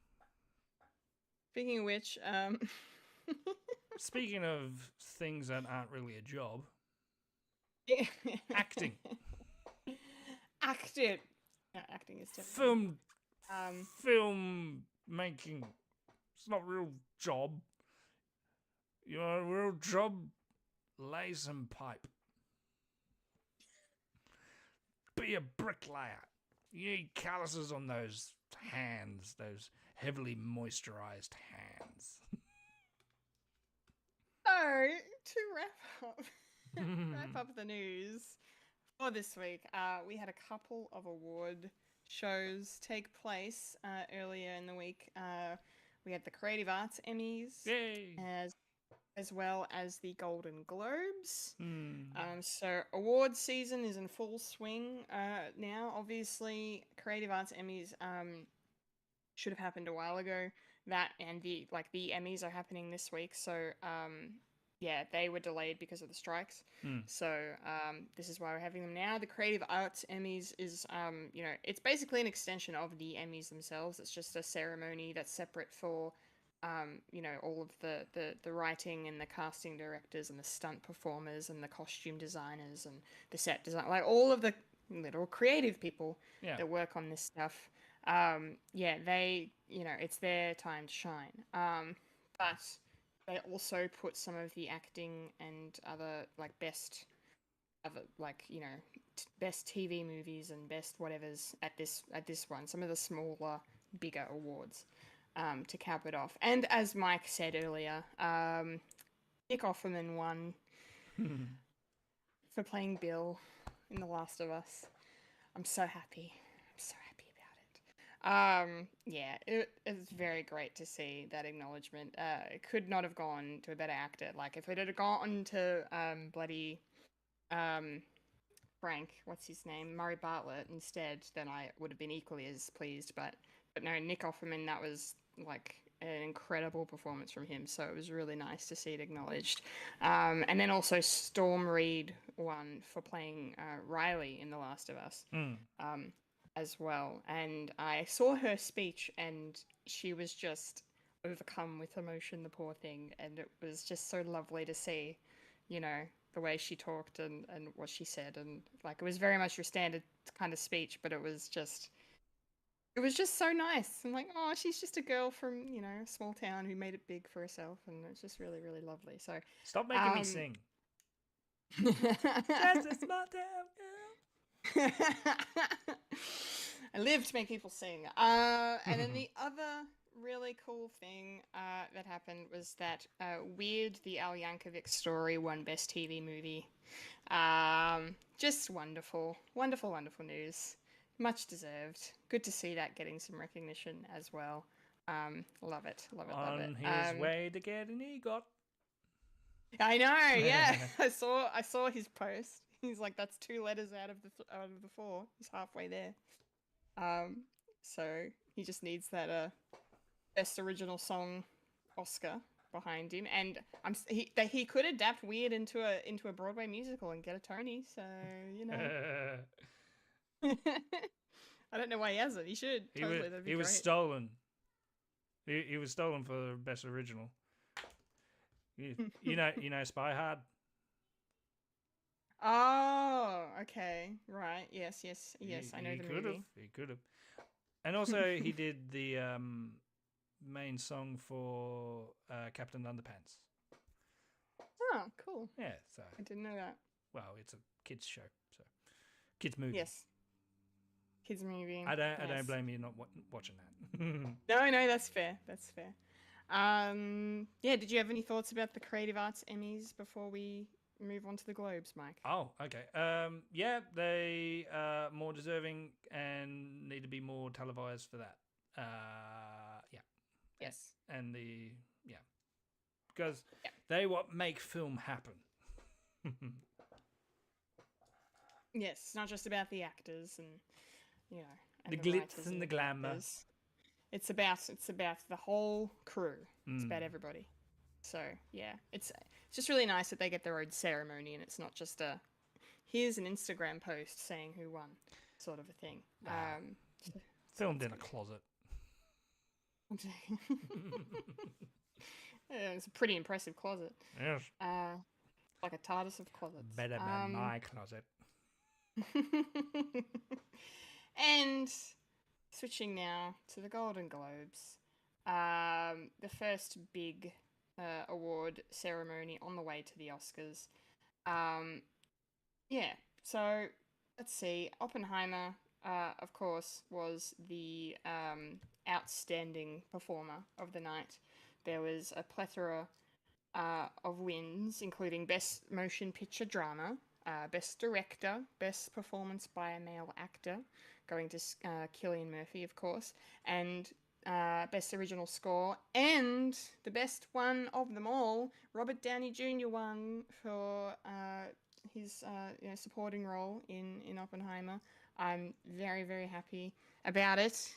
Speaking of things that aren't really a job. Acting. Acting is definitely film making. It's not a real job. You know, a real job, lay some pipe. Be a bricklayer. You need calluses on those hands, those heavily moisturized hands. So, to wrap up the news for this week, we had a couple of award shows take place earlier in the week. We had the Creative Arts Emmys, Yay! as well as the Golden Globes. So award season is in full swing now. Obviously, Creative Arts Emmys should have happened a while ago. That and the Emmys are happening this week. So they were delayed because of the strikes. So this is why we're having them now. The Creative Arts Emmys is it's basically an extension of the Emmys themselves. It's just a ceremony that's separate for all of the writing and the casting directors and the stunt performers and the costume designers and the set design, like all of the little creative people that work on this stuff. They, it's their time to shine. But they also put some of the acting and other best TV movies and best whatevers at this one. Some of the smaller, bigger awards. To cap it off. And as Mike said earlier, Nick Offerman won for playing Bill in The Last of Us. I'm so happy. About it. It's very great to see that acknowledgement. It could not have gone to a better actor. Like, if it had gone to Frank, what's his name, Murray Bartlett instead, then I would have been equally as pleased. But no, Nick Offerman, that was like an incredible performance from him, so it was really nice to see it acknowledged. And then also Storm Reed won for playing Riley in The Last of Us as well. And I saw her speech and she was just overcome with emotion, the poor thing, and it was just so lovely to see, the way she talked and what she said, and it was very much your standard kind of speech, but it was just so nice. I'm like, oh, she's just a girl from, a small town who made it big for herself, and it's just really, really lovely. So stop making me sing. Just a small town girl. I live to make people sing. And then the other really cool thing that happened was that Weird, the Al Yankovic story, won Best TV Movie. Just wonderful, wonderful, wonderful news. Much deserved. Good to see that getting some recognition as well. Love it. On his way to get an EGOT. I know, yeah. I saw his post. He's like, that's 2 letters out of the 4. He's halfway there. So he just needs that Best Original Song Oscar behind him, and he could adapt Weird into a Broadway musical and get a Tony. So I don't know why he hasn't. He should. Totally, that'd be he was great. stolen. He was stolen for best original. You know Spy Hard. Oh, okay, right. Yes, yes, yes. I know He the could have. movie. He could have. And also, he did the main song for Captain Underpants. Oh, cool. Yeah, so I didn't know that. well, it's a kids show, so kids movie. Yes. Kids movie. I don't Yes. blame you not watching that. No, that's fair. That's fair. Yeah. Did you have any thoughts about the Creative Arts Emmys before we move on to the Globes, Mike? Oh, okay. Yeah, they are more deserving and need to be more televised for that. Yeah, Yes. and because they what make film happen. Yes. It's not just about the actors and and The the glitz writers and the glamour. directors. It's about the whole crew. It's Mm. about everybody. So yeah, it's just really nice that they get their own ceremony and it's not just a here's an Instagram post saying who won sort of a thing. Nah. Filmed in a closet. Yeah, it's a pretty impressive closet. Yes, Like a TARDIS of closets. better than my closet. And switching now to the Golden Globes, the first big award ceremony on the way to the Oscars. Yeah, so let's see. Oppenheimer, of course, was the outstanding performer of the night. There was a plethora of wins, including Best Motion Picture Drama, Best Director, Best Performance by a Male Actor, going to Cillian Murphy, of course, and Best Original Score, and the best one of them all, Robert Downey Jr. won for his supporting role in Oppenheimer. I'm very, very happy about it.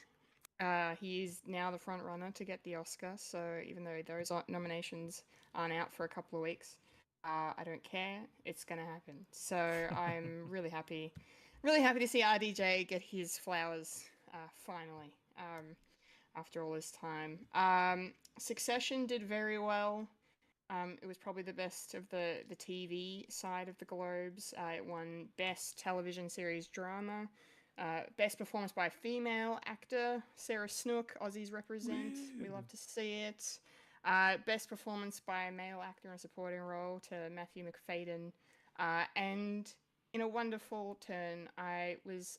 He is now the front runner to get the Oscar, so even though those nominations aren't out for a couple of weeks, I don't care. It's going to happen. So I'm really happy to see RDJ get his flowers finally after all this time. Succession did very well. It was probably the best of the TV side of the Globes. It won Best Television Series Drama, Best Performance by a Female Actor, Sarah Snook, Aussies represent. We love to see it. Best Performance by a Male Actor in a Supporting Role to Matthew McFadden. And in a wonderful turn, I was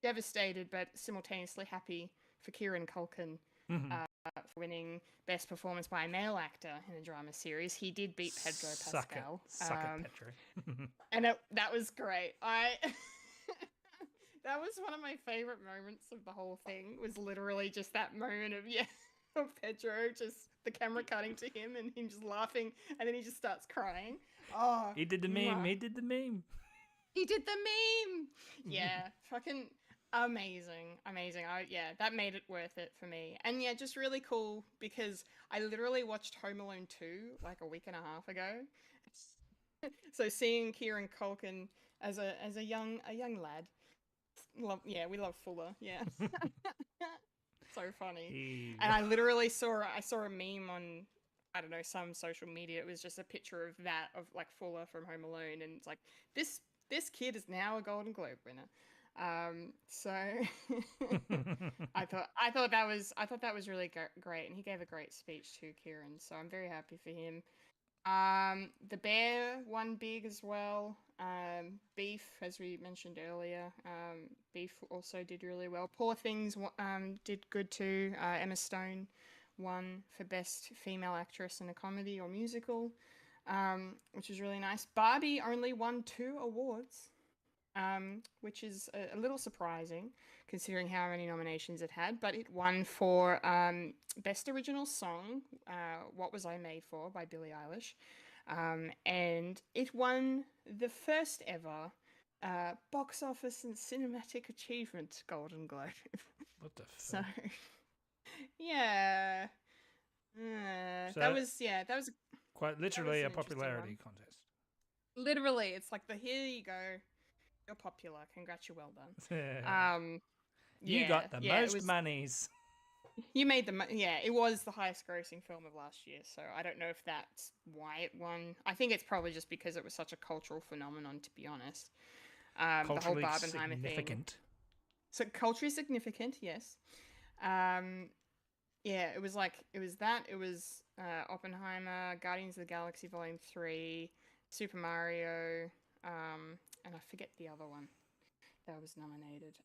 devastated but simultaneously happy for Kieran Culkin for winning Best Performance by a Male Actor in a Drama Series. He did beat Pedro Pascal. Suck it, Pedro. And that was great. That was one of my favorite moments of the whole thing, was literally just that moment of Pedro, just the camera cutting to him and him just laughing, and then he just starts crying. Oh, He did the meme. He did the meme. He did the meme. Yeah, fucking amazing. That made it worth it for me. And yeah, just really cool because I literally watched Home Alone 2 like a week and a half ago. So seeing Kieran Culkin as a young lad, we love Fuller. Yeah. So funny. And I literally saw a meme on, I don't know, some social media. It was just a picture of that, of like Fuller from Home Alone, and it's like this kid is now a Golden Globe winner. So I thought that was really great, and he gave a great speech to Kieran. So I'm very happy for him. The Bear won big as well. Beef, as we mentioned earlier, Beef also did really well. Poor Things did good too. Emma Stone won for Best Female Actress in a Comedy or Musical, which is really nice. Barbie only won 2 awards, which is a little surprising considering how many nominations it had, but it won for Best Original Song, What Was I Made For by Billie Eilish, and it won the first ever Box Office and Cinematic Achievement Golden Globe. What the fuck? So, yeah. So that was quite literally an a interesting popularity one. contest. Literally, it's like here you go, you're popular, congrats, you're well done. You got the it most was- monies. You made yeah, it was the highest grossing film of last year, so I don't know if that's why it won. I think it's probably just because it was such a cultural phenomenon, to be honest. The whole Culturally Barbenheimer thing. significant. So culturally significant, yes. Um, yeah, it was that. It was Oppenheimer, Guardians of the Galaxy Volume 3, Super Mario, and I forget the other one that was nominated.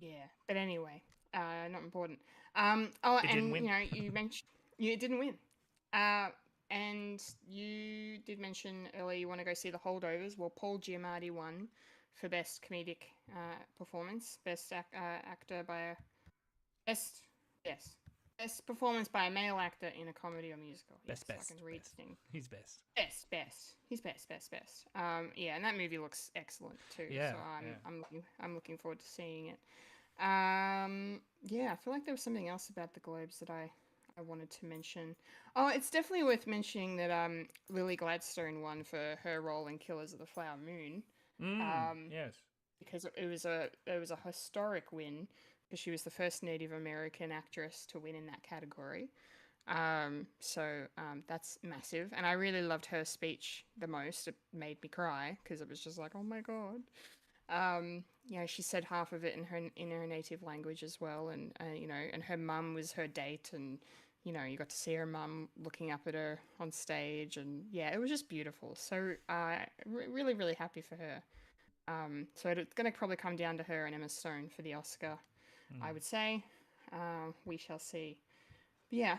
Yeah, but anyway, not important. Oh, It didn't and win. you mentioned it didn't win. And you did mention earlier you want to go see The Holdovers. Well, Paul Giamatti won for best comedic performance, best actor by a best yes best performance by a male actor in a comedy or musical. Best, Yes, best, I can read best. the thing. He's best. Best. He's best. Yeah, and that movie looks excellent too. Yeah, So yeah. I'm looking forward to seeing it. Yeah, I feel like there was something else about the Globes that I wanted to mention. Oh, it's definitely worth mentioning that Lily Gladstone won for her role in Killers of the Flower Moon. Yes. Because it was a historic win because she was the first Native American actress to win in that category. That's massive, and I really loved her speech the most. It made me cry because it was just like, oh my god. She said half of it in her native language as well, and and her mum was her date, and you got to see her mum looking up at her on stage, and yeah, it was just beautiful. So, really, really happy for her. So it's going to probably come down to her and Emma Stone for the Oscar, I would say. We shall see. But yeah, I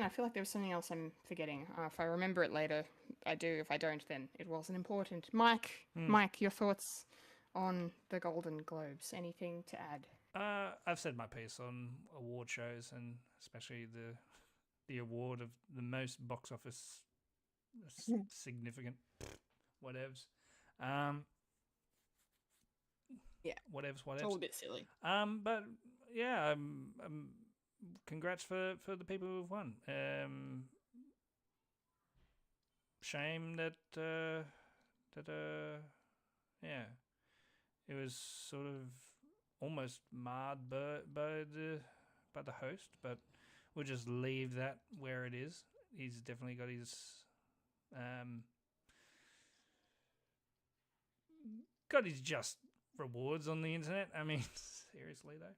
feel like there was something else I'm forgetting. If I remember it later, I do. If I don't, then it wasn't important. Mike, your thoughts on the Golden Globes? Anything to add? I've said my piece on award shows, and especially the award of the most box office significant whatevs. Yeah, whatevs. it's all a bit silly. But yeah, congrats for the people who've won. Shame that yeah, it was sort of almost marred by the host, but we'll just leave that where it is. He's definitely got his just rewards on the internet. I mean, seriously though.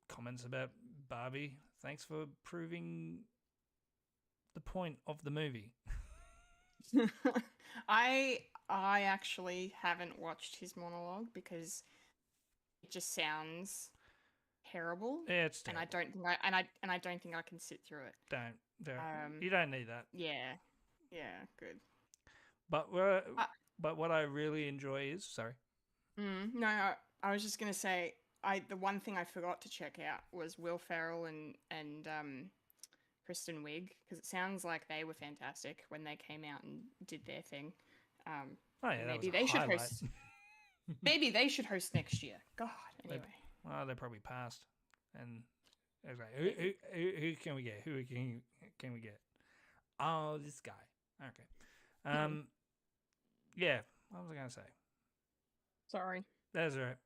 Comments about Barbie. Thanks for proving the point of the movie. I actually haven't watched his monologue because it just sounds terrible. Yeah, it's and terrible. I don't think I can sit through it. Don't. You don't need that. Yeah, good. But what I really enjoy is No, I was just gonna say the one thing I forgot to check out was Will Ferrell and Kristen Wiig, because it sounds like they were fantastic when they came out and did their thing. Maybe they should host. Maybe they should host next year. God, anyway. They probably passed, and it was like, who can we get? Who can we get? Oh, this guy. Okay. Yeah. What was I gonna say? Sorry. That's right.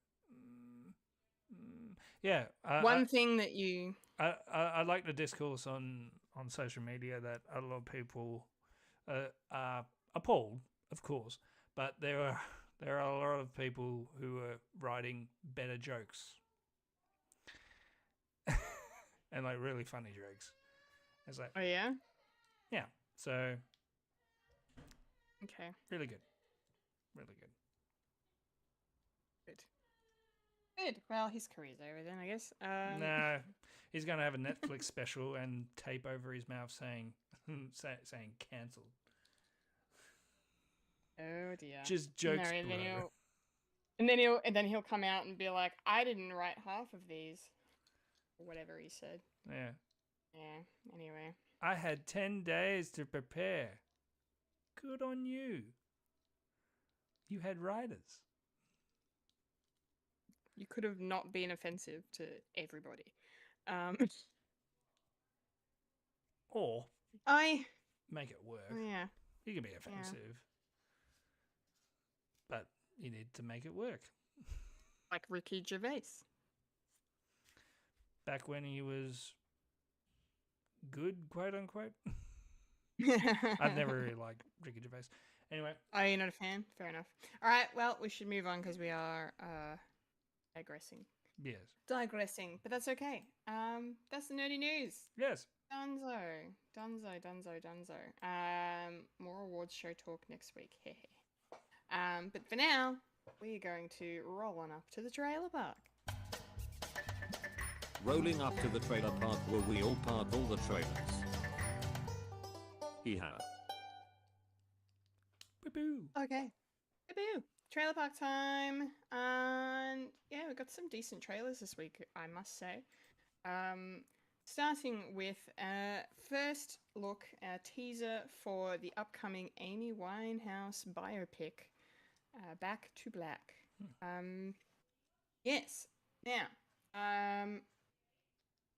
Yeah. One thing that you. I like the discourse on social media that a lot of people are appalled, of course, but there are a lot of people who are writing better jokes and like really funny jokes. It's like, oh yeah, yeah. So okay, really good, really good. Good. Well, his career's over then, I guess. No, he's going to have a Netflix special and tape over his mouth saying saying cancelled. Oh dear. Just jokes, no, and bro. then he'll come out and be like, I didn't write half of these, or whatever he said. Yeah. Yeah. Anyway. I had 10 days to prepare. Good on you. You had writers. You could have not been offensive to everybody. Or I make it work. Yeah. You can be offensive. But you need to make it work. Like Ricky Gervais. back when he was good, quote unquote. I've never really liked Ricky Gervais. Anyway, Oh, you're not a fan? Fair enough. All right, well, we should move on because we are digressing. yes. Digressing, but that's okay. That's the nerdy news. Yes. Dunzo. More awards show talk next week. But for now, we're going to roll on up to the trailer park. Rolling up to the trailer park where we all park all the trailers. Hee-ha. Boo-boo. Okay. Boo. Trailer park time. And yeah, we got some decent trailers this week, I must say. Starting with first look, a teaser for the upcoming Amy Winehouse biopic, Back to Black. Yes. Now,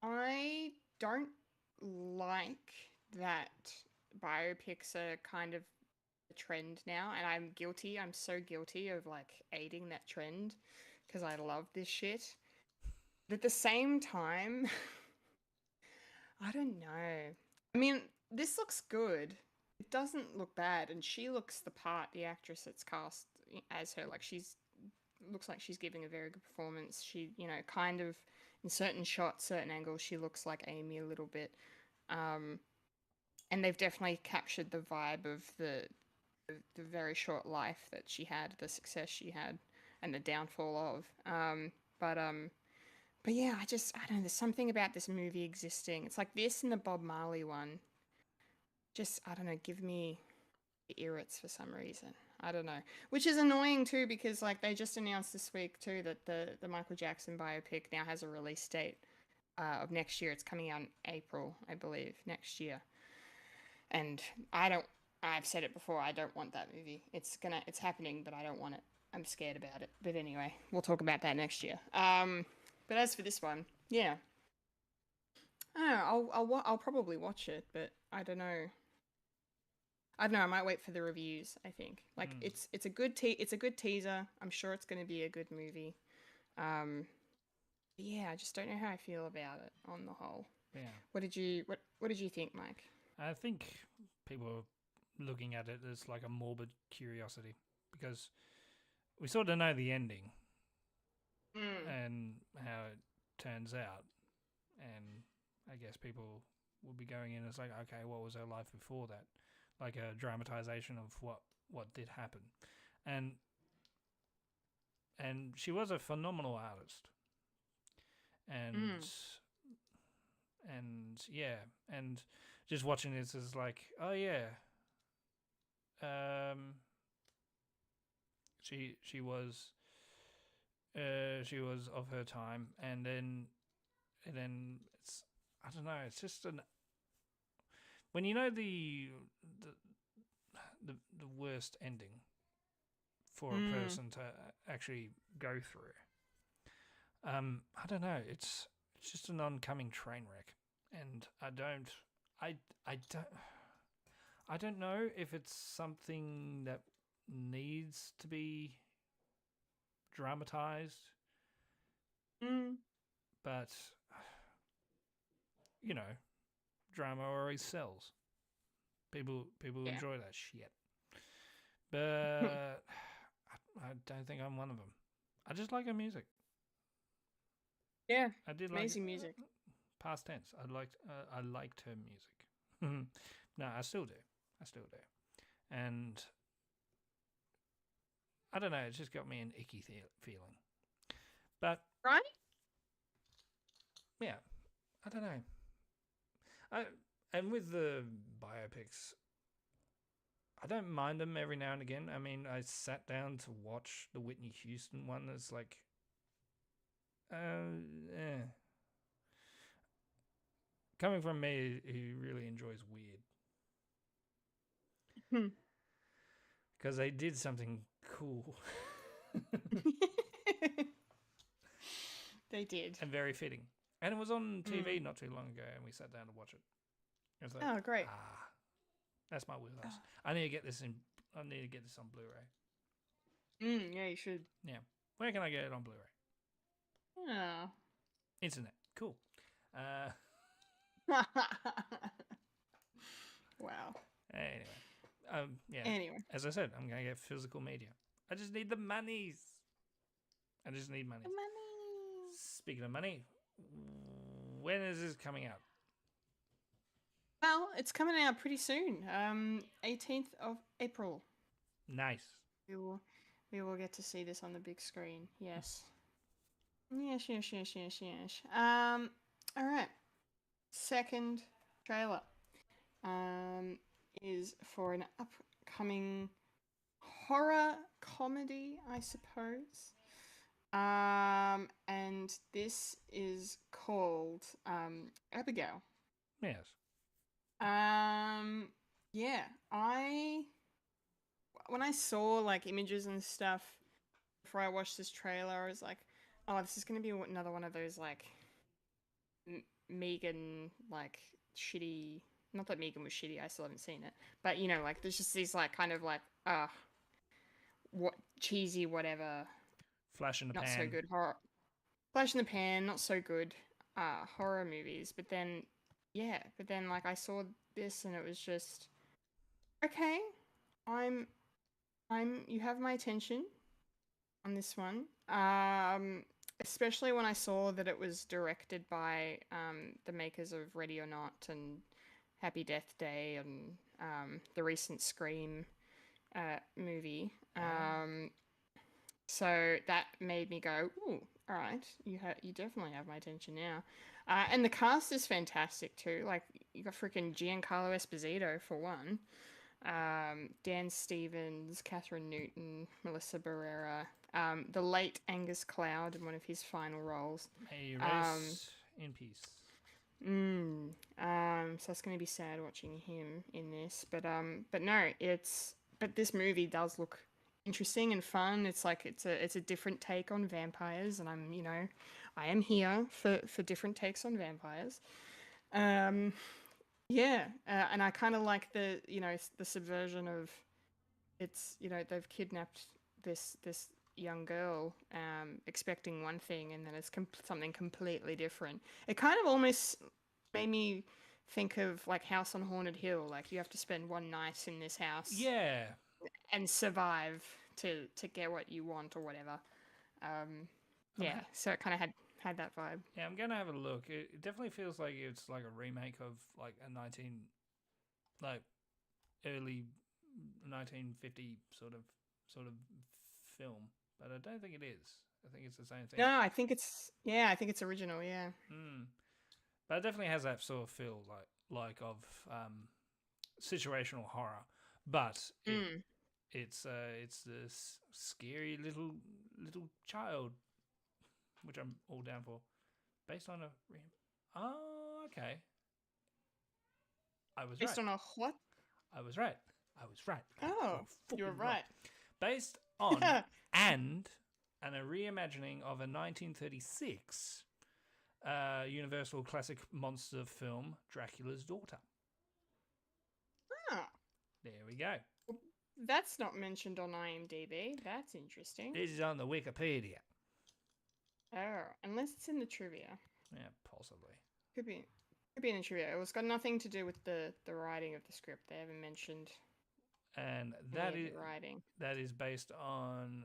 I don't like that biopics are kind of a trend now, and I'm guilty. I'm so guilty of like aiding that trend because I love this shit. But at the same time, I don't know. I mean, this looks good. It doesn't look bad, and she looks the part. The actress that's cast as her, like looks like she's giving a very good performance. She, kind of in certain shots, certain angles, she looks like Amy a little bit. And they've definitely captured the vibe of the very short life that she had, the success she had, and the downfall of. But yeah, I don't know. There's something about this movie existing. It's like this and the Bob Marley one. Just, I don't know, give me the irrits for some reason. I don't know. Which is annoying too, because like they just announced this week too that the Michael Jackson biopic now has a release date of next year. It's coming out in April, I believe, next year. And I've said it before, I don't want that movie. It's happening, but I don't want it. I'm scared about it. But anyway, we'll talk about that next year. But as for this one, yeah. I don't know, I'll probably watch it, but I don't know. I might wait for the reviews, I think. Like it's a good teaser. I'm sure it's going to be a good movie. Yeah, I just don't know how I feel about it on the whole. Yeah. What did you think, Mike? I think people are looking at it as like a morbid curiosity because we sort of know the ending and how it turns out, and I guess people will be going in as like, okay, what was her life before that? Like a dramatization of what did happen, and she was a phenomenal artist, and yeah, and just watching this is like, oh yeah, she was of her time, and then it's, I don't know, it's just when you know the worst ending for a person to actually go through. I don't know. It's just an oncoming train wreck, and I don't know if it's something that needs to be dramatized. But drama always sells. People enjoy that shit. But I don't think I'm one of them. I just like her music. Yeah, I did amazing like music. Past tense. I liked her music. No, I still do. And I don't know. It just got me an icky feeling. But Right? yeah, I don't know. And with the biopics, I don't mind them every now and again. I mean, I sat down to watch the Whitney Houston one. It's like, coming from me, who really enjoys weird, because they did something cool. They did. And very fitting. And it was on TV not too long ago, and we sat down to watch it. It was like, Oh, great. That's my wheelhouse. I need to get this on Blu-ray. Yeah, you should. Yeah. Where can I get it on Blu-ray? Oh. Internet. Cool. Wow. Anyway, yeah. Anyway. As I said, I'm going to get physical media. I just need the monies. I just need money. The money. Speaking of money, when is this coming out? Well, it's coming out pretty soon. 18th of April. Nice. We will get to see this on the big screen. Yes. Yes. All right. Second trailer is for an upcoming horror comedy, I suppose. And this is called Abigail. Yes. Yeah, when I saw like images and stuff before I watched this trailer, I was like, oh, this is gonna be another one of those like Megan like shitty. Not that Megan was shitty, I still haven't seen it, but you know, like there's just these like kind of like what cheesy whatever. Flash in the not pan. so good horror. Flash in the pan, not so good horror movies. But then like I saw this and it was just okay. You have my attention on this one. Especially when I saw that it was directed by the makers of Ready or Not and Happy Death Day and the recent Scream movie. So that made me go, ooh, all right, you definitely have my attention now. And the cast is fantastic too. Like you got freaking Giancarlo Esposito for one, Dan Stevens, Catherine Newton, Melissa Barrera, the late Angus Cloud in one of his final roles. May you rest in peace. So it's going to be sad watching him in this, but no, but this movie does look interesting and fun. It's like it's a different take on vampires, and I am here for different takes on vampires. Yeah, and I kind of like the subversion of it's they've kidnapped this young girl expecting one thing and then it's something completely different. It kind of almost made me think of like House on Haunted Hill. Like you have to spend one night in this house. Yeah. And survive to get what you want or whatever. Yeah, so it kind of had that vibe. Yeah, I'm gonna have a look. It definitely feels like it's like a remake of like a early 1950 sort of film, but I don't think it is. I think it's the same thing. No, I think it's original. Yeah. But it definitely has that sort of feel of situational horror, but it's this scary little child, which I'm all down for, based on a. Oh, okay. I was based right. on a what? I was right. Oh, you were right. Based on and a reimagining of a 1936 Universal classic monster film, Dracula's Daughter. Oh. There we go. That's not mentioned on IMDb. That's interesting. This is on the Wikipedia. Oh, unless it's in the trivia. Yeah, possibly. Could be in the trivia. It's got nothing to do with the writing of the script. They haven't mentioned. And that is based on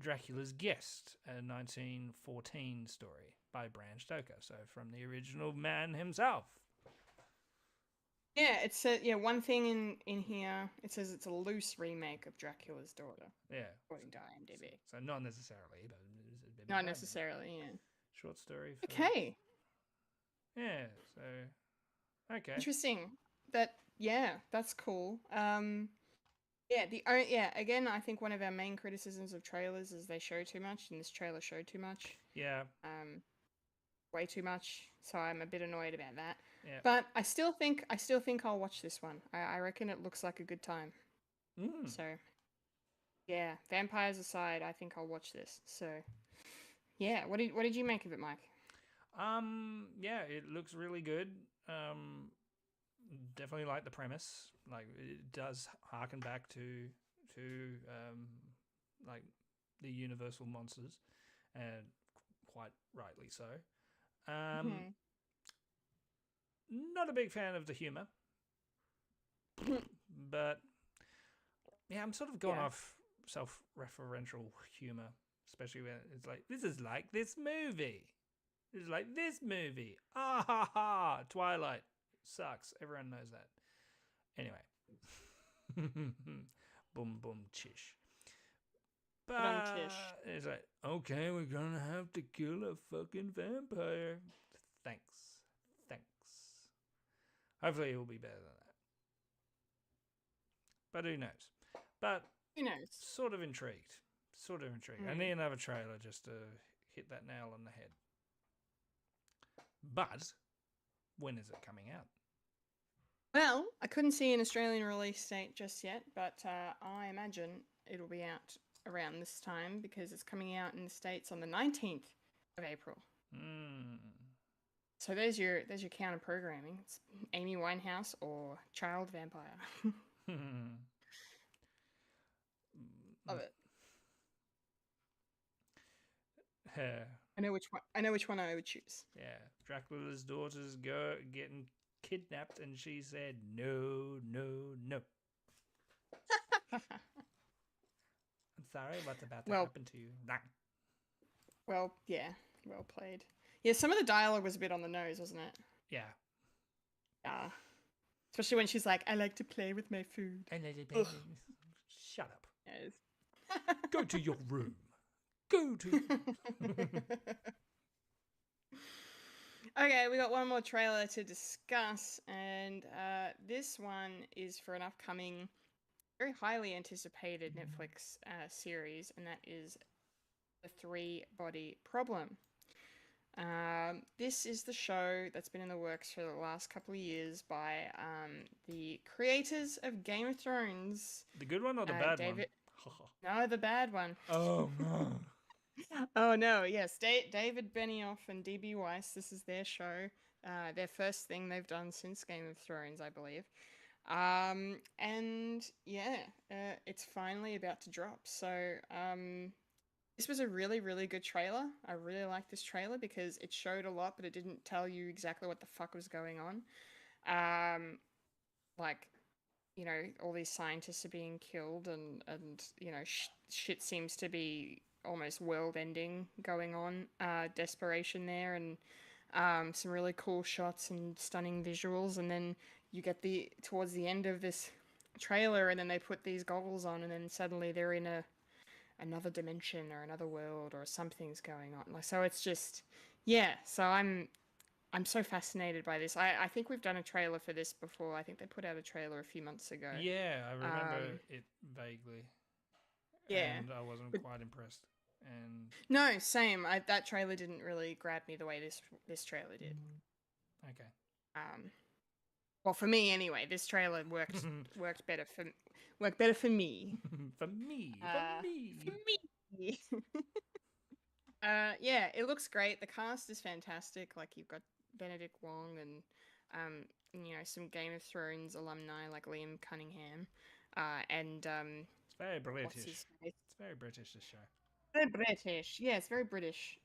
Dracula's Guest, a 1914 story by Bram Stoker. So from the original man himself. Yeah, it said one thing in here. It says it's a loose remake of Dracula's Daughter. Yeah, according to IMDb. So not necessarily, but not necessarily. Yeah. Short story. Okay. Yeah. So. Okay. Interesting. That's cool. Again, I think one of our main criticisms of trailers is they show too much, and this trailer showed too much. Yeah. Way too much. So I'm a bit annoyed about that. Yeah. But I still think I'll watch this one. I reckon it looks like a good time. So, yeah, vampires aside, I think I'll watch this. So, yeah, what did you make of it, Mike? Yeah, it looks really good. Definitely like the premise. Like it does harken back to like the Universal monsters, and quite rightly so. Not a big fan of the humor, but yeah, I'm sort of going off self-referential humor, especially when it's like, this is like this movie. This is like this movie. Ah ha ha! Twilight sucks. Everyone knows that. Anyway, boom boom chish. But it's like, okay, we're gonna have to kill a fucking vampire. Thanks. Hopefully it will be better than that. But who knows? But Who knows? sort of intrigued. I need another trailer just to hit that nail on the head. But when is it coming out? Well, I couldn't see an Australian release date just yet, but I imagine it'll be out around this time because it's coming out in the States on the 19th of April. So there's your counter programming. It's Amy Winehouse or Child Vampire. Love it. I know which one I would choose. Yeah, Dracula's daughter's getting kidnapped, and she said no. I'm sorry, what's about to happen to you? Nah. Well, yeah, well played. Yeah, some of the dialogue was a bit on the nose, wasn't it? Yeah. Especially when she's like, I like to play with my food. Shut up. Yes. Go to your room. Go to. Okay, we got one more trailer to discuss, and this one is for an upcoming, very highly anticipated Netflix series, and that is The Three-Body Problem. This is the show that's been in the works for the last couple of years by the creators of Game of Thrones. The good one or the bad one? No, the bad one. Oh, no. Oh, no, yes. David Benioff and D.B. Weiss, this is their show. Their first thing they've done since Game of Thrones, I believe. And, yeah, it's finally about to drop. So, this was a really, really good trailer. I really liked this trailer because it showed a lot, but it didn't tell you exactly what the fuck was going on. Like, you know, all these scientists are being killed and you know, shit seems to be almost world-ending going on. Desperation there and some really cool shots and stunning visuals. And then you get towards the end of this trailer and then they put these goggles on and then suddenly they're in another dimension or another world or something's going on. Like, so it's just, yeah. So I'm so fascinated by this. I think we've done a trailer for this before. I think they put out a trailer a few months ago. Yeah, I remember it vaguely. Yeah. And I wasn't quite impressed. And no, same. That trailer didn't really grab me the way this trailer did. Okay. Well, for me anyway, this trailer worked better for me. For me. Yeah, it looks great. The cast is fantastic. Like you've got Benedict Wong and you know, some Game of Thrones alumni like Liam Cunningham, and it's very British. What's his face? It's very British, this show. Very British. Yeah, it's very British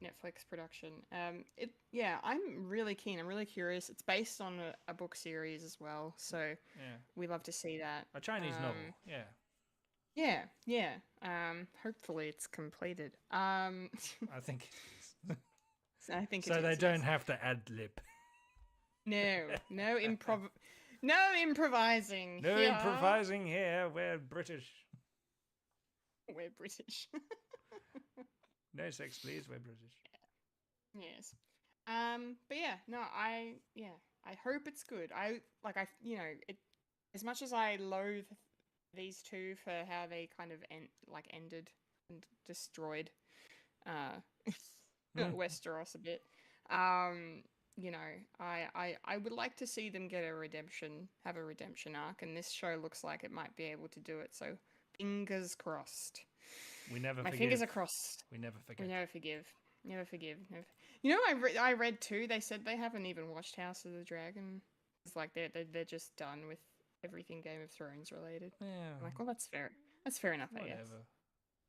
Netflix production. Yeah, I'm really keen. I'm really curious. It's based on a book series as well, so yeah, we love to see that. A Chinese novel. Yeah. Yeah. Hopefully it's completed. I think it is. I think so. They don't have to ad lib. No improvising. No here. improvising here. We're British. We're British. No sex, please. We're British. Yes. But yeah, no, I hope it's good. You know, as much as I loathe these two for how they kind of ended and destroyed Westeros a bit. You know, I would like to see them have a redemption arc, and this show looks like it might be able to do it. So fingers crossed. We never My forgive. fingers are crossed. We never forget. We never forgive. Never forgive. You know, I read too. They said they haven't even watched House of the Dragon. It's like they're just done with everything Game of Thrones related. Yeah. I'm like, well, that's fair. That's fair enough, I guess. Whatever.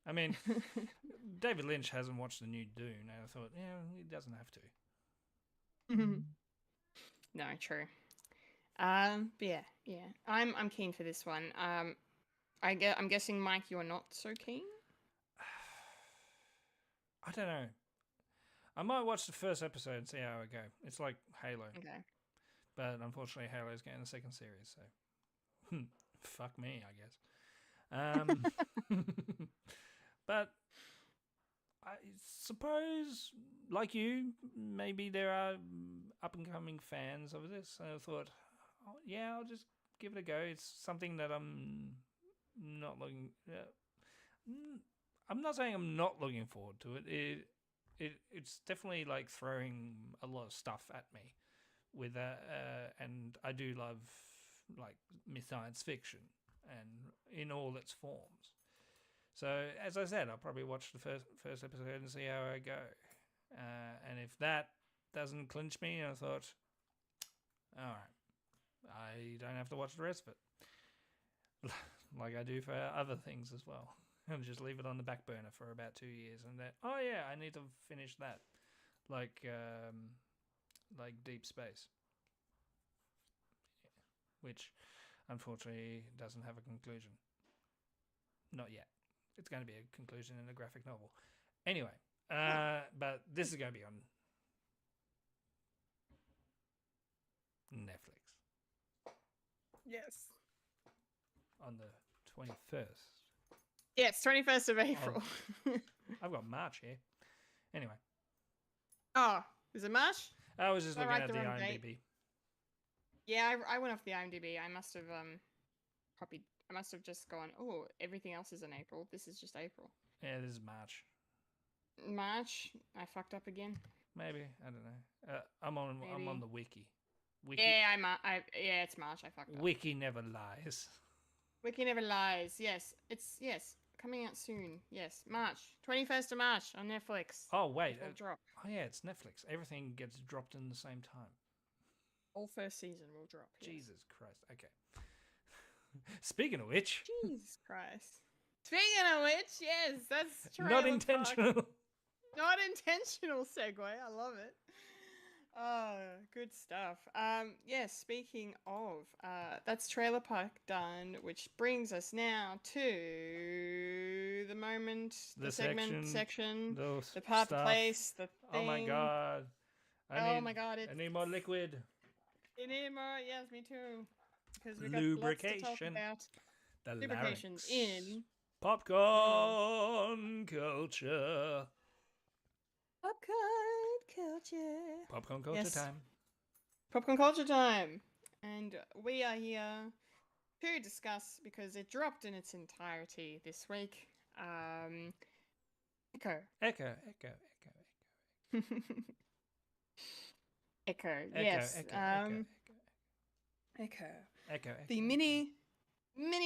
I mean, David Lynch hasn't watched the new Dune, and I thought, yeah, he doesn't have to. No, true. But yeah. I'm keen for this one. I'm guessing, Mike, you're not so keen. I don't know. I might watch the first episode and see how I go. It's like Halo, Okay. but unfortunately, Halo's getting a second series, so fuck me, I guess. But I suppose, like you, maybe there are up and coming fans of this. So I thought, oh, yeah, I'll just give it a go. It's something that I'm not looking. I'm not saying I'm not looking forward to it. It's definitely like throwing a lot of stuff at me with and I do love like science fiction and in all its forms. So as I said, I'll probably watch the first episode and see how I go. And if that doesn't clinch me, I thought, all right, I don't have to watch the rest of it, like I do for other things as well, and just leave it on the back burner for about 2 years, and then oh yeah, I need to finish that, like Deep Space, which unfortunately doesn't have a conclusion. Not yet. It's going to be a conclusion in a graphic novel. Anyway, but this is going to be on Netflix Yes. on the 21st. Yes, 21st of April. I've got March here. Anyway. Oh, is it March? I was just Did I looking write at the the wrong IMDb. date? Yeah, I went off the IMDb. I must have copied. I must have just gone, oh, everything else is in April. This is just April. Yeah, this is March. March? I fucked up again. Maybe, I don't know. I'm on the wiki. Yeah, yeah, it's March. I fucked up. Wiki never lies. Wiki never lies. Yes, it's coming out soon. Yes, March 21st of March on Netflix. Oh wait, It'll drop. Oh yeah, it's Netflix. Everything gets dropped in the same time. All first season will drop. Yes. Jesus Christ. Okay. Speaking of which. Jesus Christ. Speaking of which, yes, that's true. Not intentional. Not intentional segue. I love it. Oh, good stuff. Yes, speaking of, that's Trailer Park done, which brings us now to the moment, the segment section, the part, the place, the thing. Oh my god. I need more liquid. You need more? Yes, me too. Because we got lubrication. lots to talk about. The lubrication larynx. In popcorn culture. Popcorn culture yes. time. Popcorn culture time. And we are here to discuss, because it dropped in its entirety this week, Echo. Echo. Echo, yes. Echo. The mini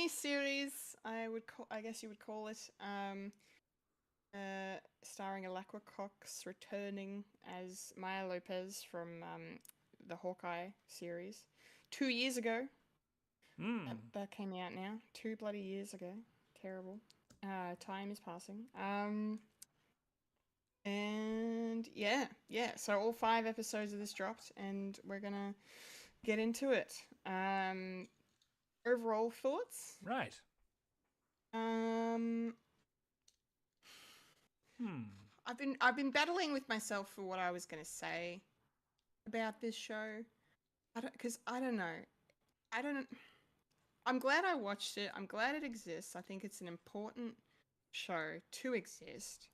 series, I guess you would call it, starring Alakwa Cox returning as Maya Lopez from the Hawkeye series 2 years ago. That came out now 2 bloody years ago. Terrible. Time is passing. And yeah. So all 5 episodes of this dropped, and we're gonna get into it. Overall thoughts? Right. I've been battling with myself for what I was gonna say about this show. I don't know. I'm glad I watched it. I'm glad it exists. I think it's an important show to exist.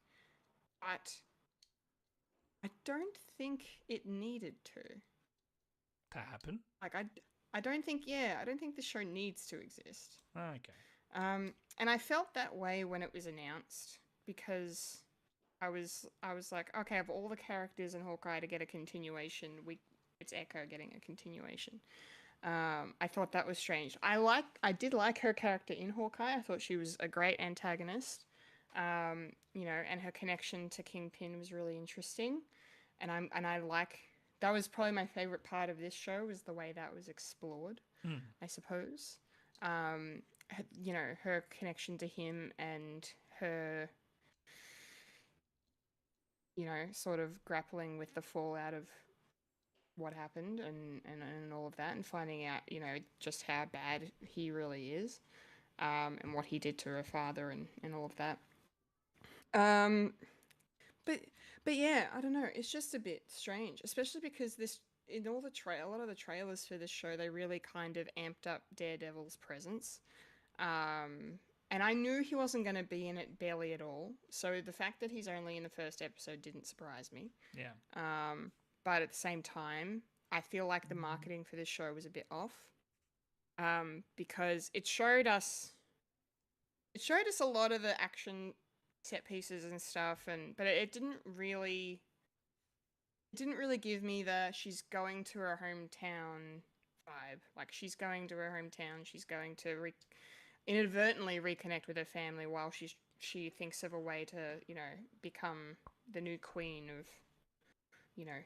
But I don't think it needed to happen. Like I don't think the show needs to exist. Okay. And I felt that way when it was announced, because I was like, okay, of all the characters in Hawkeye to get a continuation, it's Echo getting a continuation. I thought that was strange. I did like her character in Hawkeye. I thought she was a great antagonist. And her connection to Kingpin was really interesting. And I like, that was probably my favorite part of this show, was the way that was explored, I suppose. Her connection to him and her, sort of grappling with the fallout of what happened and all of that, and finding out, just how bad he really is, and what he did to her father and all of that. Um, but but yeah, I don't know. It's just a bit strange, especially because this in all the a lot of the trailers for this show, they really kind of amped up Daredevil's presence. Um, and I knew he wasn't going to be in it barely at all. So the fact that he's only in the first episode didn't surprise me. Yeah. But at the same time, I feel like the marketing for this show was a bit off. Because it showed us a lot of the action set pieces and stuff, but it didn't really give me the she's going to her hometown vibe. Like, she's going to her hometown, she's going to inadvertently reconnect with her family while she thinks of a way to, become the new queen of,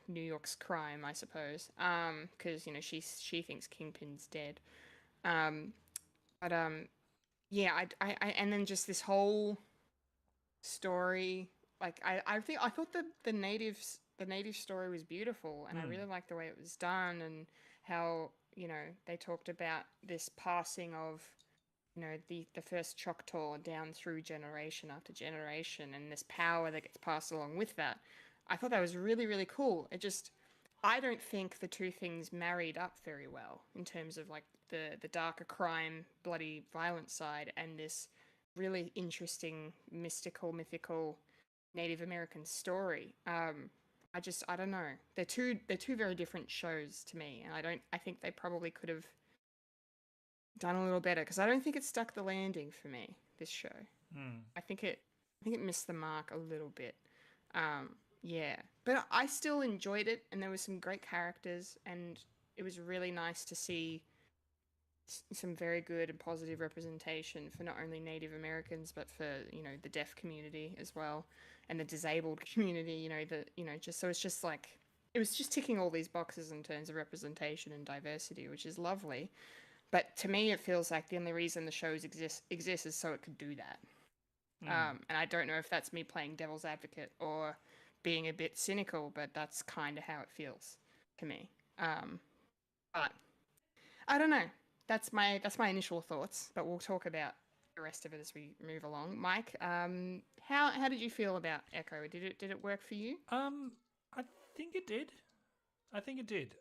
New York's crime, I suppose. Because she thinks Kingpin's dead. Um, but yeah, and then just this whole story. Like, I thought the native story was beautiful, and I really liked the way it was done, and how, they talked about this passing of, the first Choctaw down through generation after generation, and this power that gets passed along with that. I thought that was really, really cool. I don't think the two things married up very well in terms of, like, the darker crime, bloody violent side, and this really interesting, mythical Native American story. I don't know. They're two very different shows to me, and I think they probably could have done a little better, because I don't think it stuck the landing for me, this show. I think it missed the mark a little bit. Yeah, but I still enjoyed it, and there were some great characters, and it was really nice to see some very good and positive representation for not only Native Americans, but for, the deaf community as well, and the disabled community. Just so it's just like, it was just ticking all these boxes in terms of representation and diversity, which is lovely. But to me, it feels like the only reason the shows exist is so it could do that. And I don't know if that's me playing devil's advocate or being a bit cynical, but that's kind of how it feels to me. But I don't know. That's my initial thoughts, but we'll talk about the rest of it as we move along. Mike, how did you feel about Echo? Did it work for you? I think it did. I think it did.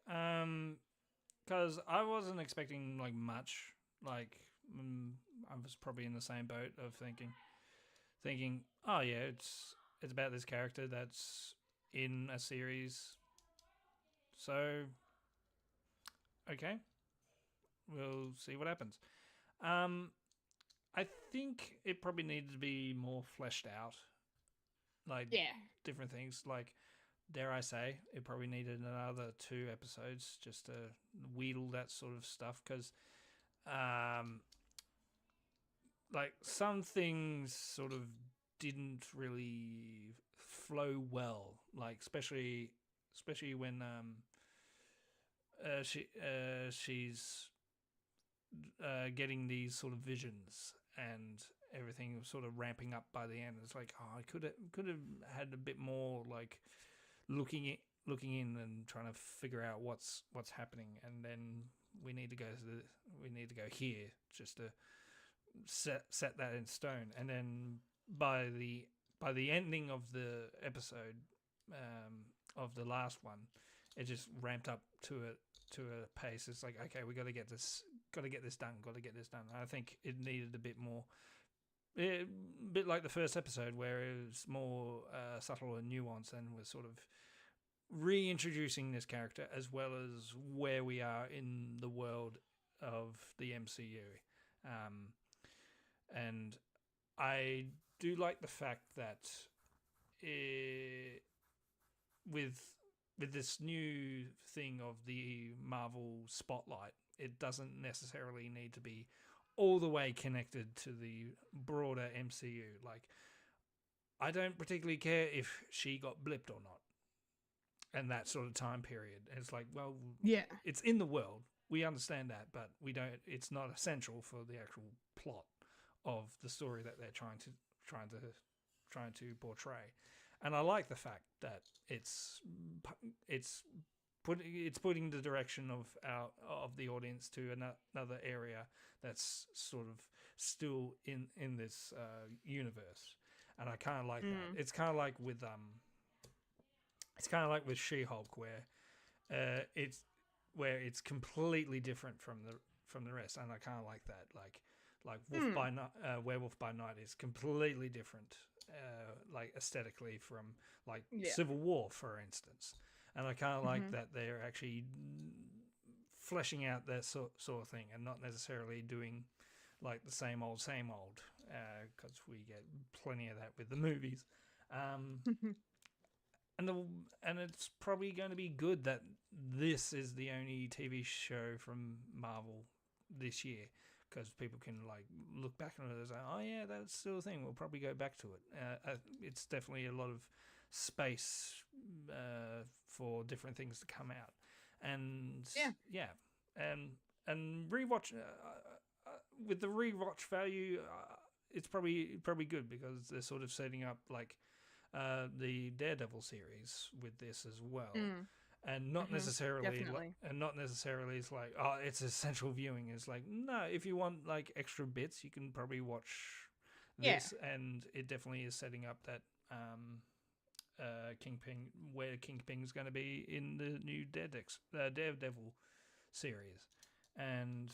Because I wasn't expecting like much. Like, I was probably in the same boat of thinking, oh yeah, it's about this character that's in a series. So, okay, we'll see what happens. I think it probably needed to be more fleshed out, like Yeah. different things. Like, dare I say, it probably needed another 2 episodes just to wheedle that sort of stuff. Because, like, some things sort of didn't really flow well. Like, especially when she's getting these sort of visions, and everything was sort of ramping up by the end. It's like, oh, I could have had a bit more, like, looking in and trying to figure out what's happening, and then we need to go here just to set that in stone. And then by the ending of the episode, of the last one, it just ramped up to a pace. It's like, okay, we got to get this done. I think it needed a bit more, a bit like the first episode, where it was more subtle and nuanced, and was sort of reintroducing this character, as well as where we are in the world of the MCU. And I do like the fact that with this new thing of the Marvel spotlight, it doesn't necessarily need to be all the way connected to the broader MCU. Like, I don't particularly care if she got blipped or not, and that sort of time period. And it's like, well, Yeah. it's in the world. We understand that, but we don't. It's not essential for the actual plot of the story that they're trying to portray. And I like the fact that it's it's putting the direction of the audience to another area that's sort of still in this universe, and I kind of like that. It's kind of like with She-Hulk, where it's completely different from the rest, and I kind of like that. Like Werewolf by Night is completely different, like aesthetically from like Civil War, for instance. And I kind of like that they're actually fleshing out that sort of thing, and not necessarily doing like the same old, because we get plenty of that with the movies. And it's probably going to be good that this is the only TV show from Marvel this year, because people can like look back on it and say, oh yeah, that's still a thing. We'll probably go back to it. It's definitely a lot of space for different things to come out, and and rewatch with the rewatch value, it's probably good, because they're sort of setting up like the Daredevil series with this as well. And not necessarily, it's like, oh, it's essential viewing. It's like, no, if you want like extra bits, you can probably watch this, and it definitely is setting up that Kingpin, where Kingpin's going to be in the new Daredevil series, and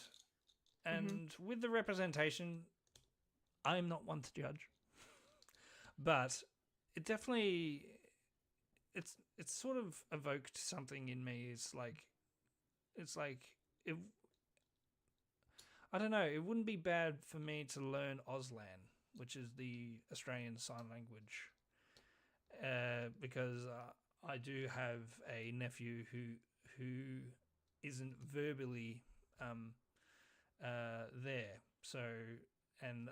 with the representation, I'm not one to judge, but it definitely. It's sort of evoked something in me. It's like it. I don't know. It wouldn't be bad for me to learn Auslan, which is the Australian Sign Language, because I do have a nephew who isn't verbally there. So and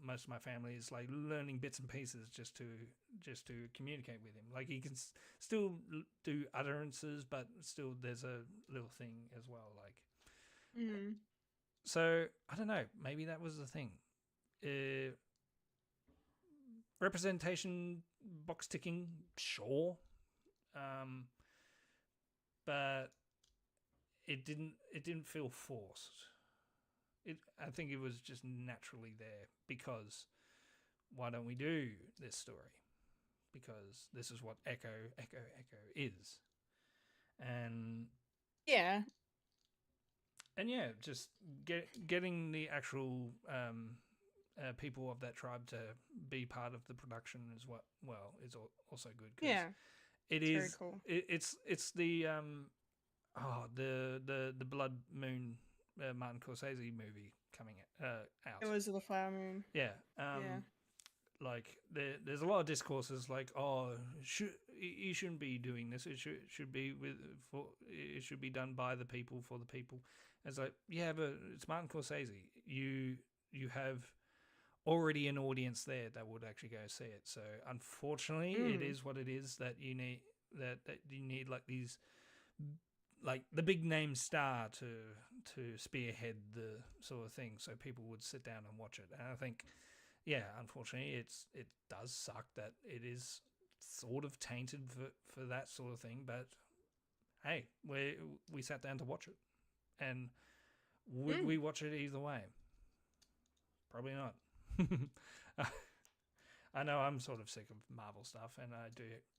most of my family is like learning bits and pieces just to communicate with him. Like he can still do utterances, but still there's a little thing as well. Like, so I don't know. Maybe that was the thing. Representation, box ticking, sure, but it didn't feel forced. I think it was just naturally there, because why don't we do this story? Because this is what Echo is. And just getting the actual people of that tribe to be part of the production is is also good. It is very cool. It's the the Blood Moon Martin Scorsese movie coming out. It was the Flower Moon. Like there's a lot of discourses like, oh, you shouldn't be doing this. It should be it should be done by the people for the people. It's like, yeah, but it's Martin Scorsese. You have already an audience there that would actually go see it. So unfortunately, it is what it is, that you need that you need like these, like the big name star to spearhead the sort of thing, so people would sit down and watch it. And I think, unfortunately, it does suck that it is sort of tainted for that sort of thing. But hey, we sat down to watch it, and would we watch it either way? Probably not. I know I'm sort of sick of Marvel stuff, and I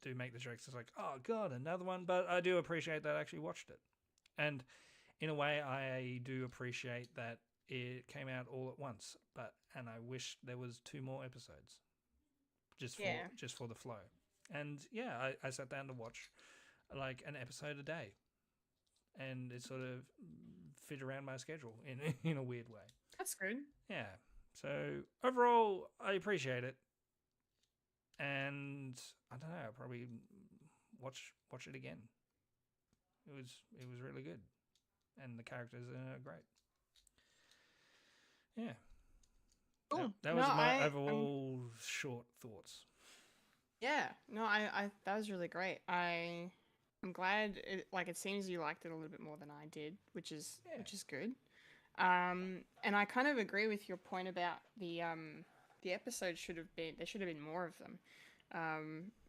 do make the jokes. It's like, oh god, another one. But I do appreciate that I actually watched it, and in a way, I do appreciate that it came out all at once. And I wish there was 2 more episodes, just for the flow. And I sat down to watch like an episode a day, and it sort of fit around my schedule in a weird way. That's good. Yeah. So overall, I appreciate it. And I don't know, I'll probably watch it again. It was really good, and the characters are great. Yeah, cool. That was my overall short thoughts. Yeah, no, I that was really great. I'm glad it seems you liked it a little bit more than I did, which is good. And I kind of agree with your point about the episode there should have been more of them.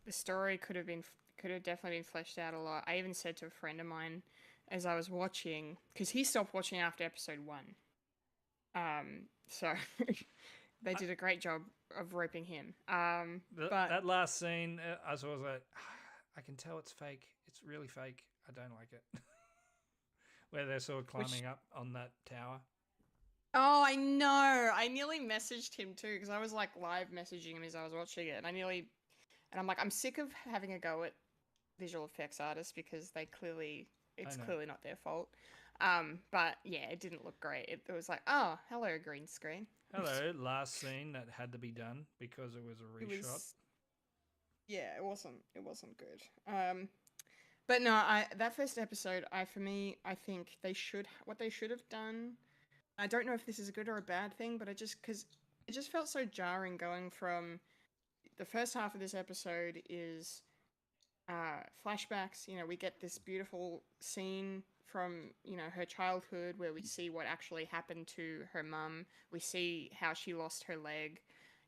The story could have been could have definitely been fleshed out a lot. I even said to a friend of mine as I was watching, because he stopped watching after episode 1. So they did a great job of roping him. But That last scene, I was like, I can tell it's fake. It's really fake. I don't like it. Where they're sort of climbing up on that tower. oh, I know. I nearly messaged him too because I was like live messaging him as I was watching it, and I'm like, I'm sick of having a go at visual effects artists because it's clearly not their fault. But yeah, it didn't look great. It was like, oh, hello, green screen. Hello, last scene that had to be done because it was a reshot. Yeah, it wasn't good. But no, that first episode, I think what they should have done. I don't know if this is a good or a bad thing, but because it just felt so jarring going from the first half of this episode is flashbacks. You know, we get this beautiful scene from, you know, her childhood where we see what actually happened to her mum. We see how she lost her leg,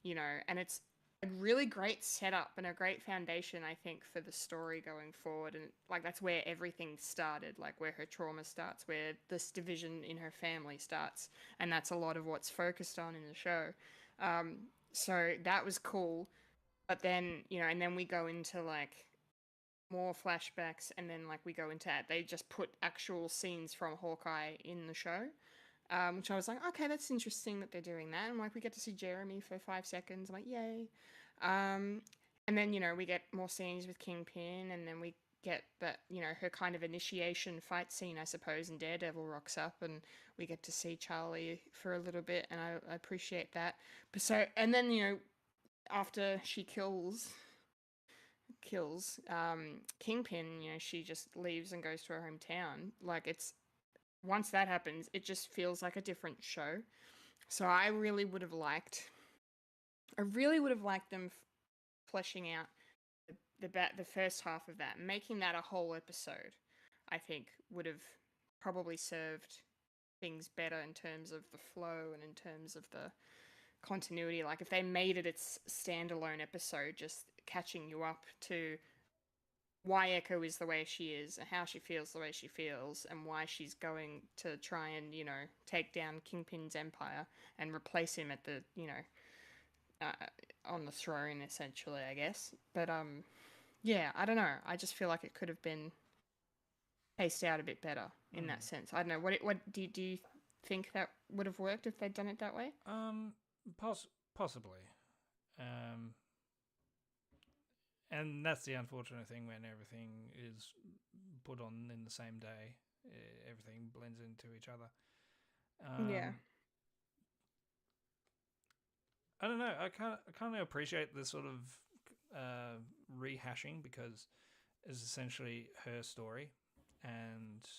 you know, and it's a really great setup and a great foundation, I think, for the story going forward. And like that's where everything started, like where her trauma starts, where this division in her family starts, and that's a lot of what's focused on in the show. So that was cool. But then, you know, and then we go into like more flashbacks, and then like we go into that. They just put actual scenes from Hawkeye in the show, which I was like, okay, that's interesting that they're doing that. And like we get to see Jeremy for 5 seconds. I'm like, yay. And then, you know, we get more scenes with Kingpin, and then we get that, you know, her kind of initiation fight scene, I suppose, and Daredevil rocks up, and we get to see Charlie for a little bit, and I appreciate that. But so, and then, you know, after she kills Kingpin, you know, she just leaves and goes to her hometown. Like it's once that happens, it just feels like a different show. So I really would have liked them fleshing out the first half of that, making that a whole episode. I think would have probably served things better in terms of the flow and in terms of the continuity. Like if they made it its standalone episode, just catching you up to why Echo is the way she is, and how she feels the way she feels, and why she's going to try and, you know, take down Kingpin's empire and replace him at the, you know, on the throne, essentially, I guess. But yeah, I don't know. I just feel like it could have been paced out a bit better in that sense. I don't know. What do you think that would have worked if they'd done it that way? Possibly. And that's the unfortunate thing when everything is put on in the same day. Everything blends into each other. Yeah. I don't know. I kind of appreciate the sort of rehashing because it's essentially her story, and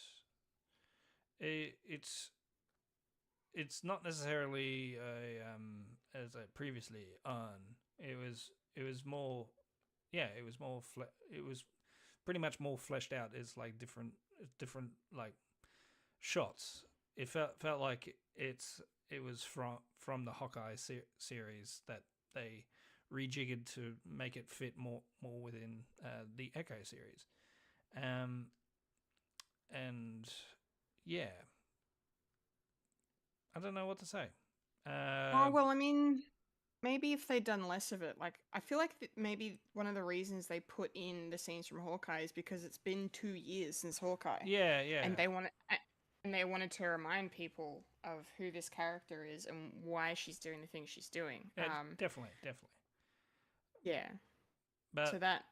it's not necessarily as a previously on. It was more. Yeah, it was pretty much more fleshed out. It's like different like shots. It felt like it was from the Hawkeye series that they rejiggered to make it fit more within the Echo series. And yeah, I don't know what to say. Oh, well, I mean, maybe if they'd done less of it, like I feel like maybe one of the reasons they put in the scenes from Hawkeye is because it's been 2 years since Hawkeye. Yeah, and they wanted to remind people of who this character is and why she's doing the things she's doing. Definitely. Yeah. But so that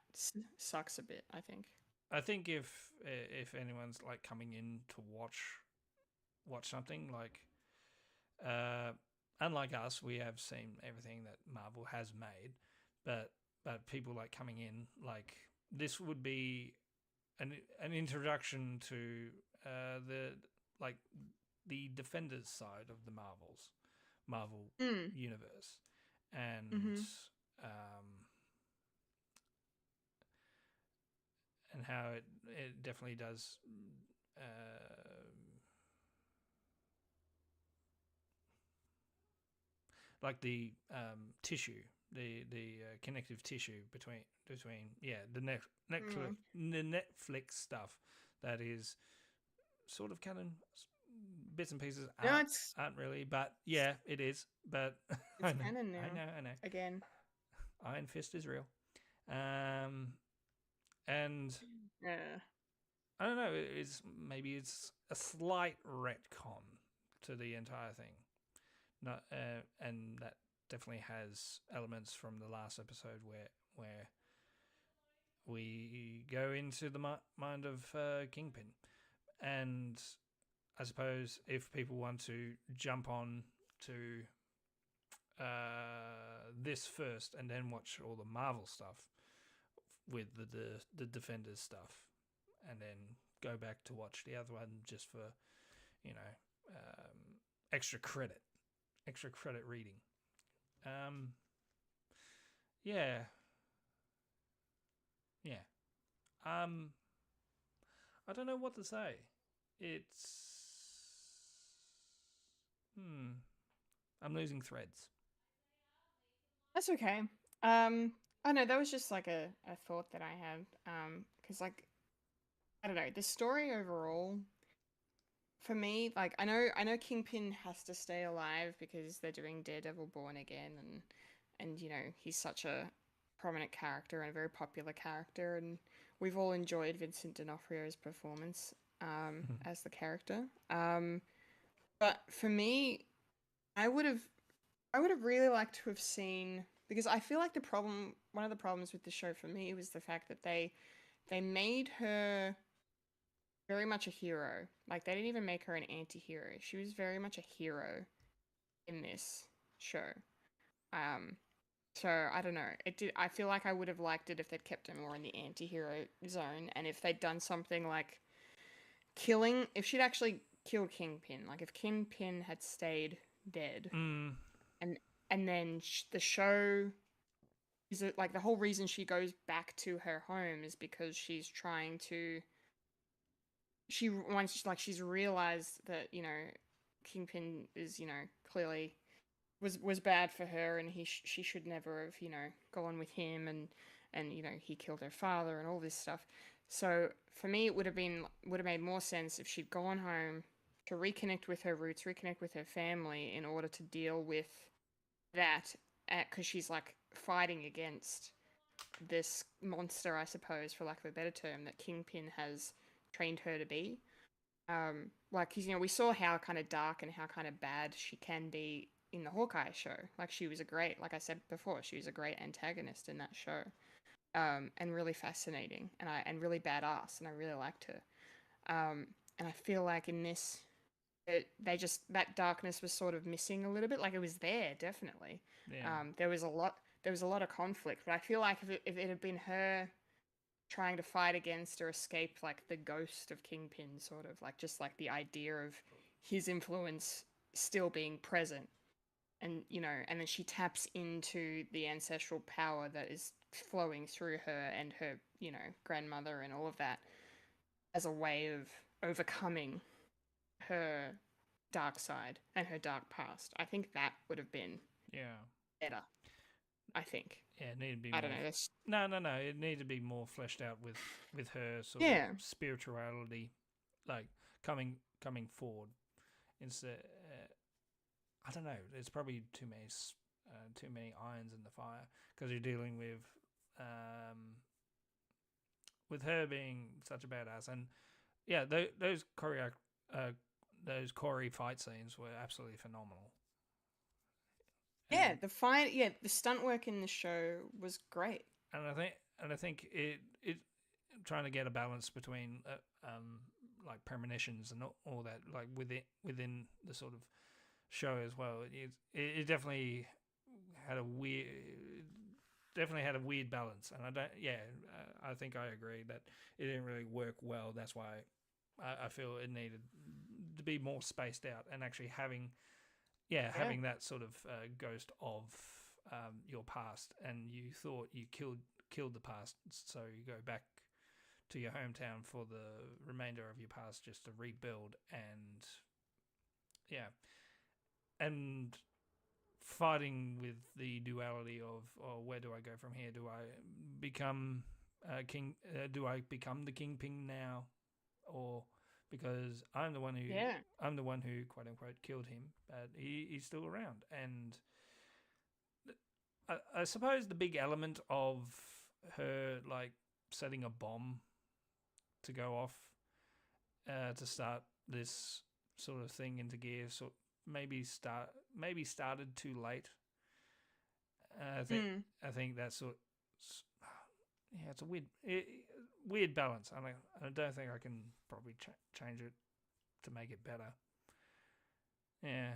sucks a bit, I think. I think if anyone's like coming in to watch something like, unlike us, we have seen everything that Marvel has made, but people like coming in, like this would be an introduction to the Defenders side of the Marvel universe, and and how it definitely does like the tissue connective tissue between the Netflix stuff that is sort of canon. Bits and pieces No, it's aren't really, but yeah, it is. But it's canon now. I know. Again. Iron Fist is real. And Yeah. I don't know. Maybe it's a slight retcon to the entire thing. Not, and that definitely has elements from the last episode where we go into the mind of Kingpin, and I suppose if people want to jump on to this first and then watch all the Marvel stuff with the Defenders stuff, and then go back to watch the other one just for extra credit reading. Yeah. I don't know what to say. I'm losing threads. That's okay. I know that was just like a thought that I had. Because like, I don't know, the story overall, for me, like I know Kingpin has to stay alive because they're doing Daredevil Born Again, and he's such a prominent character and a very popular character, and we've all enjoyed Vincent D'Onofrio's performance as the character. But for me, I would have really liked to have seen, because I feel like one of the problems with the show for me was the fact that they made her very much a hero. Like they didn't even make her an anti-hero. She was very much a hero in this show. So I don't know. I feel like I would have liked it if they'd kept her more in the anti-hero zone, and if they'd done something like if she'd actually killed Kingpin, like if Kingpin had stayed dead, and then the show is it like the whole reason she goes back to her home is because she's trying to. She's realized that Kingpin is clearly was bad for her, and she should never have gone with him, and he killed her father and all this stuff. So for me, it would have made more sense if she'd gone home to reconnect with her roots, reconnect with her family in order to deal with that, because she's like fighting against this monster, I suppose, for lack of a better term, that Kingpin has trained her to be. Like, we saw how kind of dark and how kind of bad she can be in the Hawkeye show. Like, she was like I said before, she was a great antagonist in that show, and really fascinating, and really badass, and I really liked her. And I feel like in this, that darkness was sort of missing a little bit. Like, it was there, definitely. Yeah. There was a lot of conflict, but I feel like if it had been her trying to fight against or escape like the ghost of Kingpin, sort of like just like the idea of his influence still being present, and and then she taps into the ancestral power that is flowing through her and her grandmother and all of that as a way of overcoming her dark side and her dark past. I think that would have been better. I think. Yeah, it needed to be. I don't know. No. It needed to be more fleshed out with her sort of spirituality, like coming forward. Instead, I don't know. There's probably too many irons in the fire, because you're dealing with her being such a badass, and yeah, those Corey fight scenes were absolutely phenomenal. Yeah, the stunt work in the show was great. And I think it trying to get a balance between like premonitions and all that, like within the sort of show as well. It definitely had a weird balance, and I think I agree that it didn't really work well. That's why I feel it needed to be more spaced out, and actually having that sort of ghost of your past, and you thought you killed the past, so you go back to your hometown for the remainder of your past just to rebuild, and fighting with the duality of, oh, where do I go from here? Do I become king? Do I become the kingpin now, or because I'm the one who quote unquote killed him, but he's still around. And I suppose the big element of her like setting a bomb to go off to start this sort of thing into gear, so maybe started too late. I think that's sort. Yeah, it's a weird balance. I don't think I can probably change it to make it better. Yeah.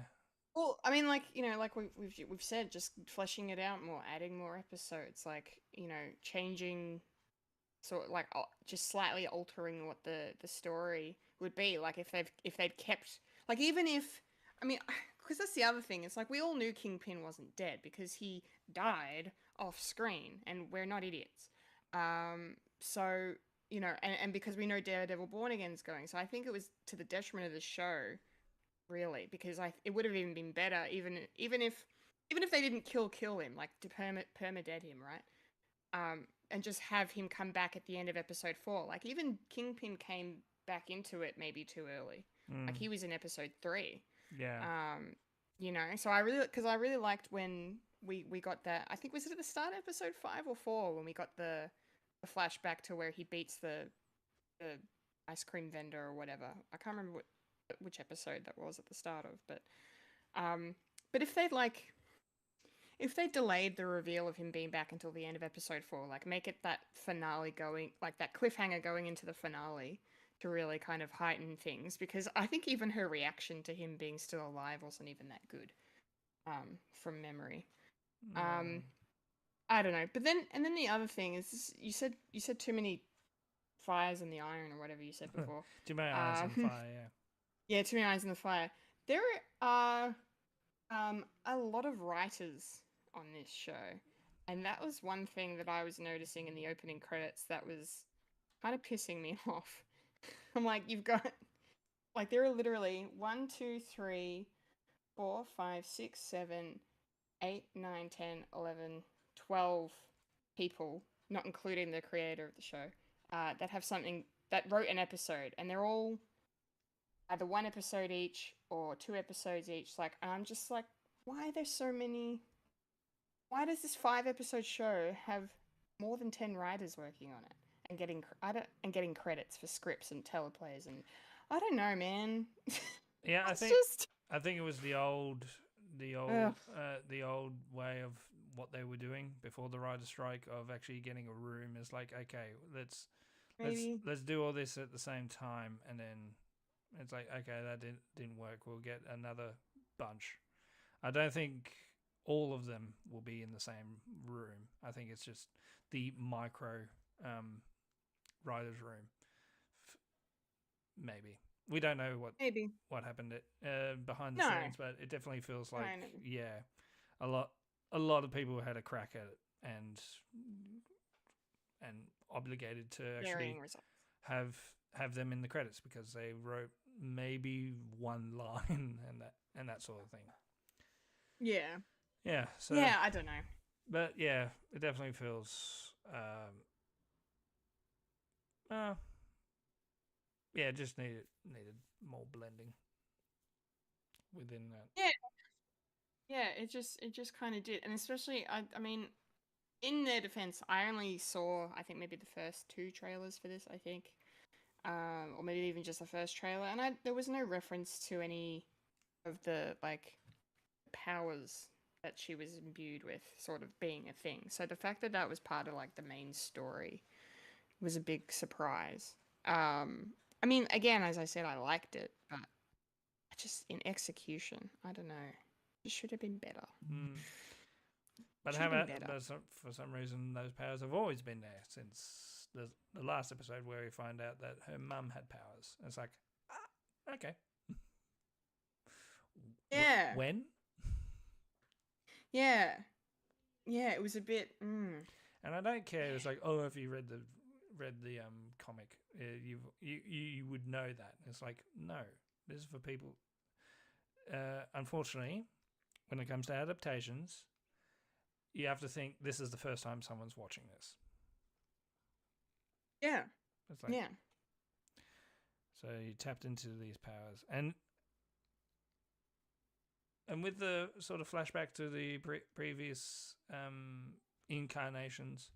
Well, I mean, like, you know, like we've said, just fleshing it out more, adding more episodes, like, you know, changing, sort of like just slightly altering what the story would be. Like if they'd kept, like, even if, I mean, because that's the other thing. It's like we all knew Kingpin wasn't dead because he died off screen, and we're not idiots. So, you know, and because we know Daredevil Born Again's going, so I think it was to the detriment of the show, really, because it would have even been better, even if they didn't kill him, like to permadead him, right? And just have him come back at the end of episode 4. Like even Kingpin came back into it maybe too early. Like he was in episode 3. Yeah. You know, so I really liked when we got that. I think was it at the start of episode 5 or 4 when we got the flashback to where he beats the ice cream vendor or whatever. I can't remember which episode that was at the start of, but if they delayed the reveal of him being back until the end of episode 4, like make it that finale going, like that cliffhanger going into the finale to really kind of heighten things, because I think even her reaction to him being still alive wasn't even that good, from memory. I don't know. But then the other thing is you said too many fires in the iron or whatever you said before. Too many irons on fire, yeah. Yeah, too many irons in the fire. There are a lot of writers on this show, and that was one thing that I was noticing in the opening credits that was kind of pissing me off. I'm like, you've got, like, there are literally 1, 2, 3, 4, 5, 6, 7, 8, 9, 10, 11, 12 people, not including the creator of the show, that have something, that wrote an episode, and they're all either 1 episode each or 2 episodes each. Like, I'm just like, why are there so many? Why does this 5-episode show have more than 10 writers working on it and getting credits for scripts and teleplays? And I don't know, man. Yeah, I think it was the old way of what they were doing before the writer's strike, of actually getting a room. Is like, okay, let's do all this at the same time, and then it's like, okay, that didn't work. We'll get another bunch. I don't think all of them will be in the same room. I think it's just the micro writer's room. Maybe. We don't know what happened behind the scenes, but it definitely feels like, a lot of people had a crack at it and obligated to actually have them in the credits because they wrote maybe one line and that sort of thing. Yeah. Yeah. So yeah, I don't know. But yeah, it definitely feels. Just needed more blending within that. Yeah. It just kind of did, and especially I mean, in their defense, I only saw, I think, maybe the first 2 trailers for this. I think. Or maybe even just the first trailer, and there was no reference to any of the like powers that she was imbued with sort of being a thing. So the fact that was part of like the main story was a big surprise. I mean, again, as I said, I liked it, but just in execution, I don't know. It should have been better. But how about, for some reason, those powers have always been there since the last episode where we find out that her mum had powers. It's like, okay. Yeah. When? Yeah. Yeah, it was a bit. And I don't care. It's like, oh, if you read the comic, you would know that. It's like, no, this is for people. Unfortunately, when it comes to adaptations, you have to think this is the first time someone's watching this. Yeah. It's like, Yeah. so you tapped into these powers, and with the sort of flashback to the previous incarnations,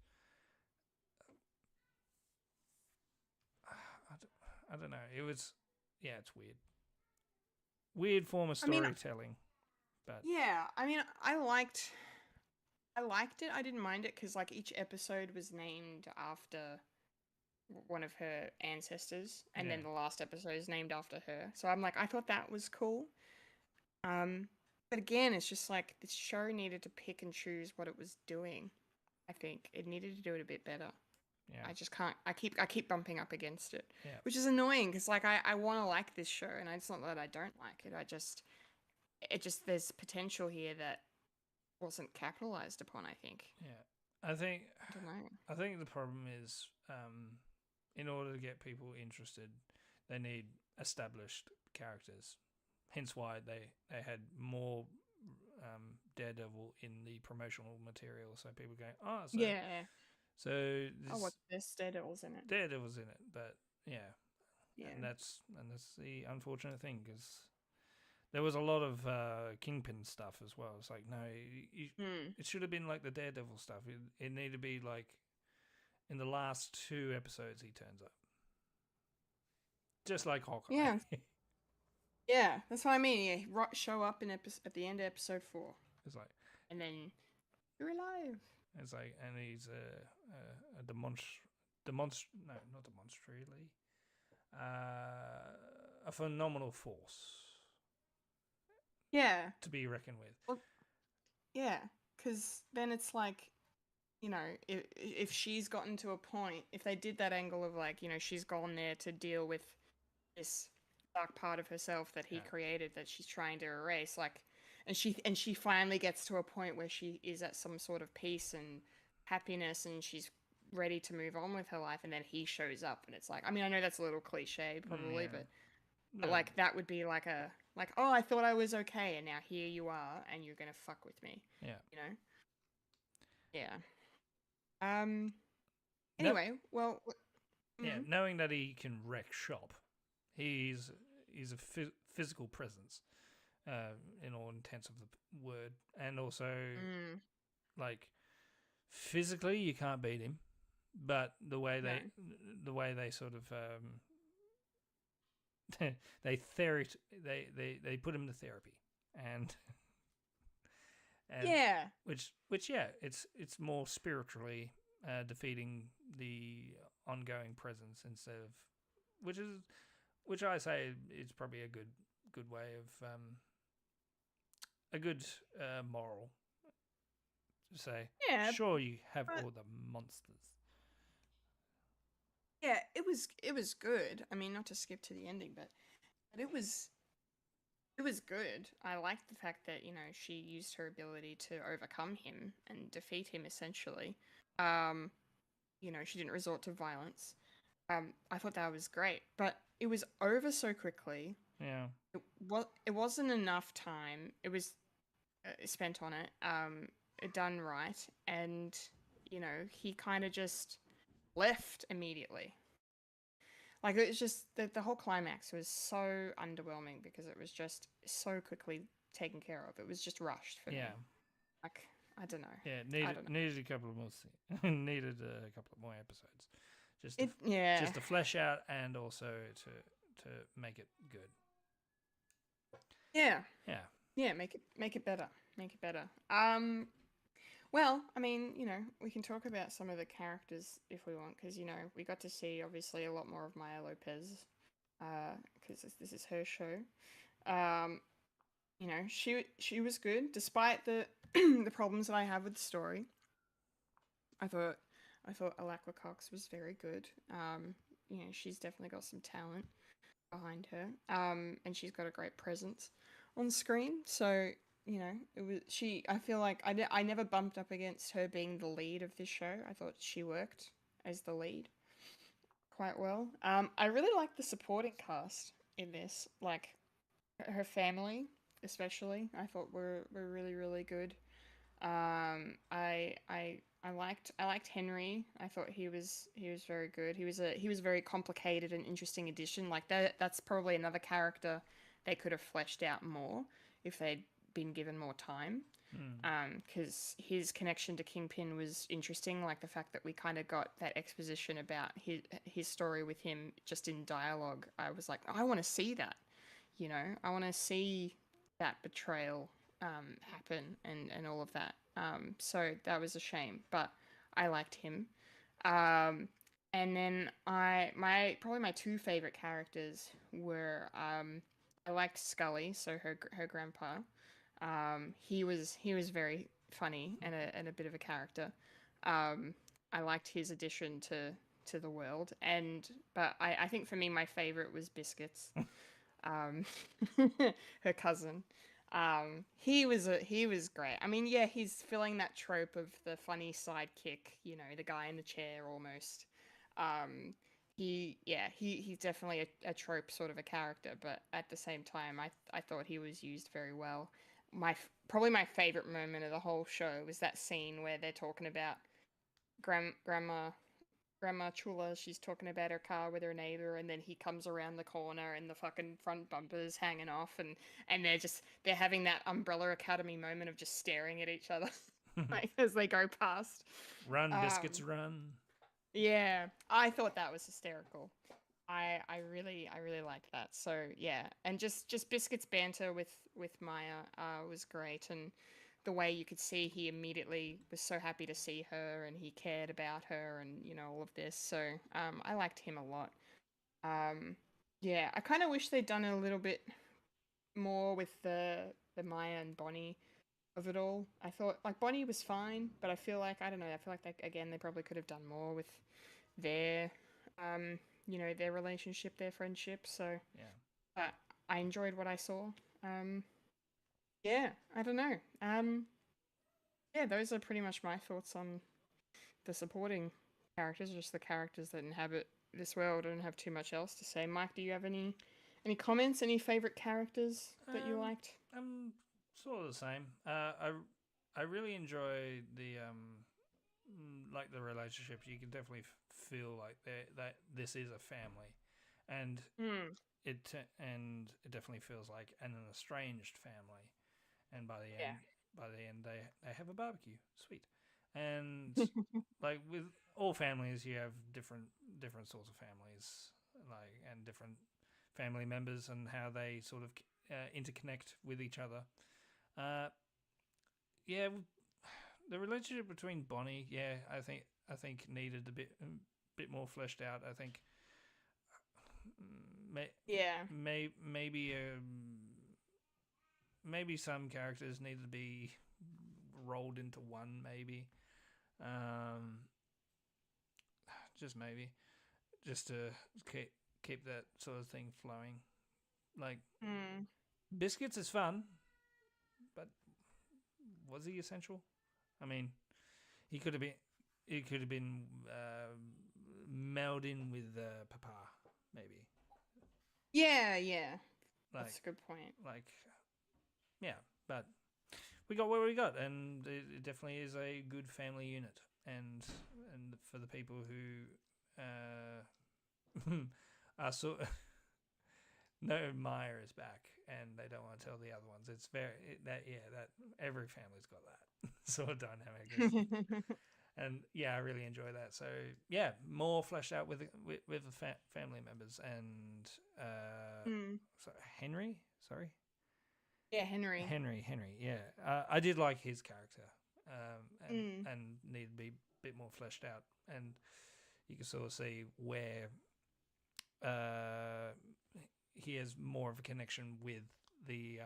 I don't know. It was, yeah, it's weird. Weird form of storytelling, but yeah. I mean, I liked it. I didn't mind it because like each episode was named after one of her ancestors, and then Yeah. the last episode is named after her. So I'm like, I thought that was cool. But again, it's just like this show needed to pick and choose what it was doing. I think it needed to do it a bit better. yeah, I just can't. I keep bumping up against it, Yeah. which is annoying because like I want to like this show, and it's not that I don't like it. It just there's potential here that wasn't capitalized upon. I think. yeah. I think I don't know. I think the problem is, in order to get people interested, they need established characters. Hence why they had more Daredevil in the promotional material, so people go, oh, so Yeah. so Oh, what this there's Daredevil's in it. Daredevil's in it, but yeah, Yeah. and that's the unfortunate thing, because there was a lot of Kingpin stuff as well. It's like, no, it should have been like the Daredevil stuff. It needed to be like in the last 2 episodes he turns up, just like Hawkeye. Yeah. Yeah, that's what I mean. Yeah, show up in at the end of episode 4, It's like, and then you're alive. it's like, and he's a a phenomenal force Yeah. to be reckoned with. Well, yeah, because then it's like, you know, if she's gotten to a point, if they did that angle of like, you know, she's gone there to deal with this dark part of herself that he created that she's trying to erase, like, and she finally gets to a point where she is at some sort of peace and happiness, and she's ready to move on with her life, and then he shows up, and it's like, I mean, I know that's a little cliche probably, yeah. but like that would be like oh, I thought I was okay, and now here you are, and you're gonna fuck with me. Yeah. You know. Yeah. Anyway, well. Yeah, knowing that he can wreck shop, he's a physical presence, in all intents of the word, and also like physically you can't beat him, but the way they sort of they put him to therapy, and yeah, which yeah, it's more spiritually defeating the ongoing presence instead of, which I say is probably a good way of a good moral to say. Yeah, sure, you have all the monsters. Yeah, it was good. I mean, not to skip to the ending, but it was good. I liked the fact that, you know, she used her ability to overcome him and defeat him essentially. You know, she didn't resort to violence. I thought that was great, but it was over so quickly. Yeah. It wasn't enough time. It was spent on it. Done right, and you know, he kind of just left immediately. Like, it was just the whole climax was so underwhelming because it was just so quickly taken care of. It was just rushed for me. Like, I don't know. Yeah, don't know. needed a couple of more needed a couple of more episodes, just to flesh out and also to make it good. Yeah. Yeah. Yeah, make it better. Make it better. Well, I mean, you know, we can talk about some of the characters if we want, because, you know, we got to see, obviously, a lot more of Maya Lopez, because this is her show. You know, she was good, despite the the problems that I have with the story. I thought Alakwa Cox was very good. You know, she's definitely got some talent behind her. And she's got a great presence on screen. So, you know, I feel like I never bumped up against her being the lead of this show. I thought she worked as the lead quite well. I really like the supporting cast in this, like her family. especially, I thought were really really good. I liked Henry. I thought he was very good. He was a very complicated and interesting addition. Like that's probably another character they could have fleshed out more if they'd been given more time. Mm. Because his connection to Kingpin was interesting. Like the fact that we kind of got that exposition about his story with him just in dialogue. I was like, I want to see that. I want to see that betrayal happen and all of that. So that was a shame, but I liked him. Um, and then probably my two favorite characters were I liked Scully, so her grandpa. He was very funny and a bit of a character. Um, I liked his addition to the world, but I think for me my favorite was Biscuits, um, her cousin. He was great. I mean, yeah, he's filling that trope of the funny sidekick, the guy in the chair almost. Um, he's definitely a trope sort of a character, but at the same time, I thought he was used very well. Probably my favorite moment of the whole show was that scene where they're talking about grandma Chula. She's talking about her car with her neighbor, and then he comes around the corner, and the fucking front bumper's hanging off, and they're having that Umbrella Academy moment of just staring at each other, like as they go past. Run, Biscuits, Um, run. yeah, I thought that was hysterical. I really liked that. So yeah, and just Biscuit's banter with Maya was great, and the way you could see he immediately was so happy to see her and he cared about her and all of this. So I liked him a lot. Um, yeah, I kind of wish they'd done a little bit more with the Maya and Bonnie of it all. I thought like Bonnie was fine, but I feel like I don't know. I feel like they probably could have done more with their their relationship, their friendship. So, Yeah. but I enjoyed what I saw. Um, yeah, I don't know. Yeah, those are pretty much my thoughts on the supporting characters, just the characters that inhabit this world. I don't have too much else to say. Mike, do you have any comments? Any favorite characters that you liked? I'm sort of the same. I really enjoy the like the relationships. You can definitely feel like that this is a family, and Hmm. it definitely feels like an estranged family. And Yeah. by the end, they have a barbecue. Sweet. And like with all families, you have different sorts of families, like and different family members and how they sort of interconnect with each other. Uh, yeah, the relationship between Bonnie, yeah, I think needed a bit more fleshed out. I think may, Yeah. maybe some characters need to be rolled into one. Maybe, um, just maybe, just to keep that sort of thing flowing. Like Hmm. Biscuits is fun, but was he essential? I mean, he could have been. He could have been melded in with Papa, maybe. Yeah. Yeah. Like, That's a good point. like, yeah. But we got what we got, and it definitely is a good family unit. And for the people who are so no Maya is back, and they don't want to tell the other ones. It's that every family's got that sort of dynamic. And yeah, I really enjoy that. So yeah, more fleshed out with the family members and Hmm. so Henry. Sorry, Yeah, Henry. Henry. Yeah, I did like his character, Hmm. and needed to be a bit more fleshed out. And you can sort of see where uh, he has more of a connection with the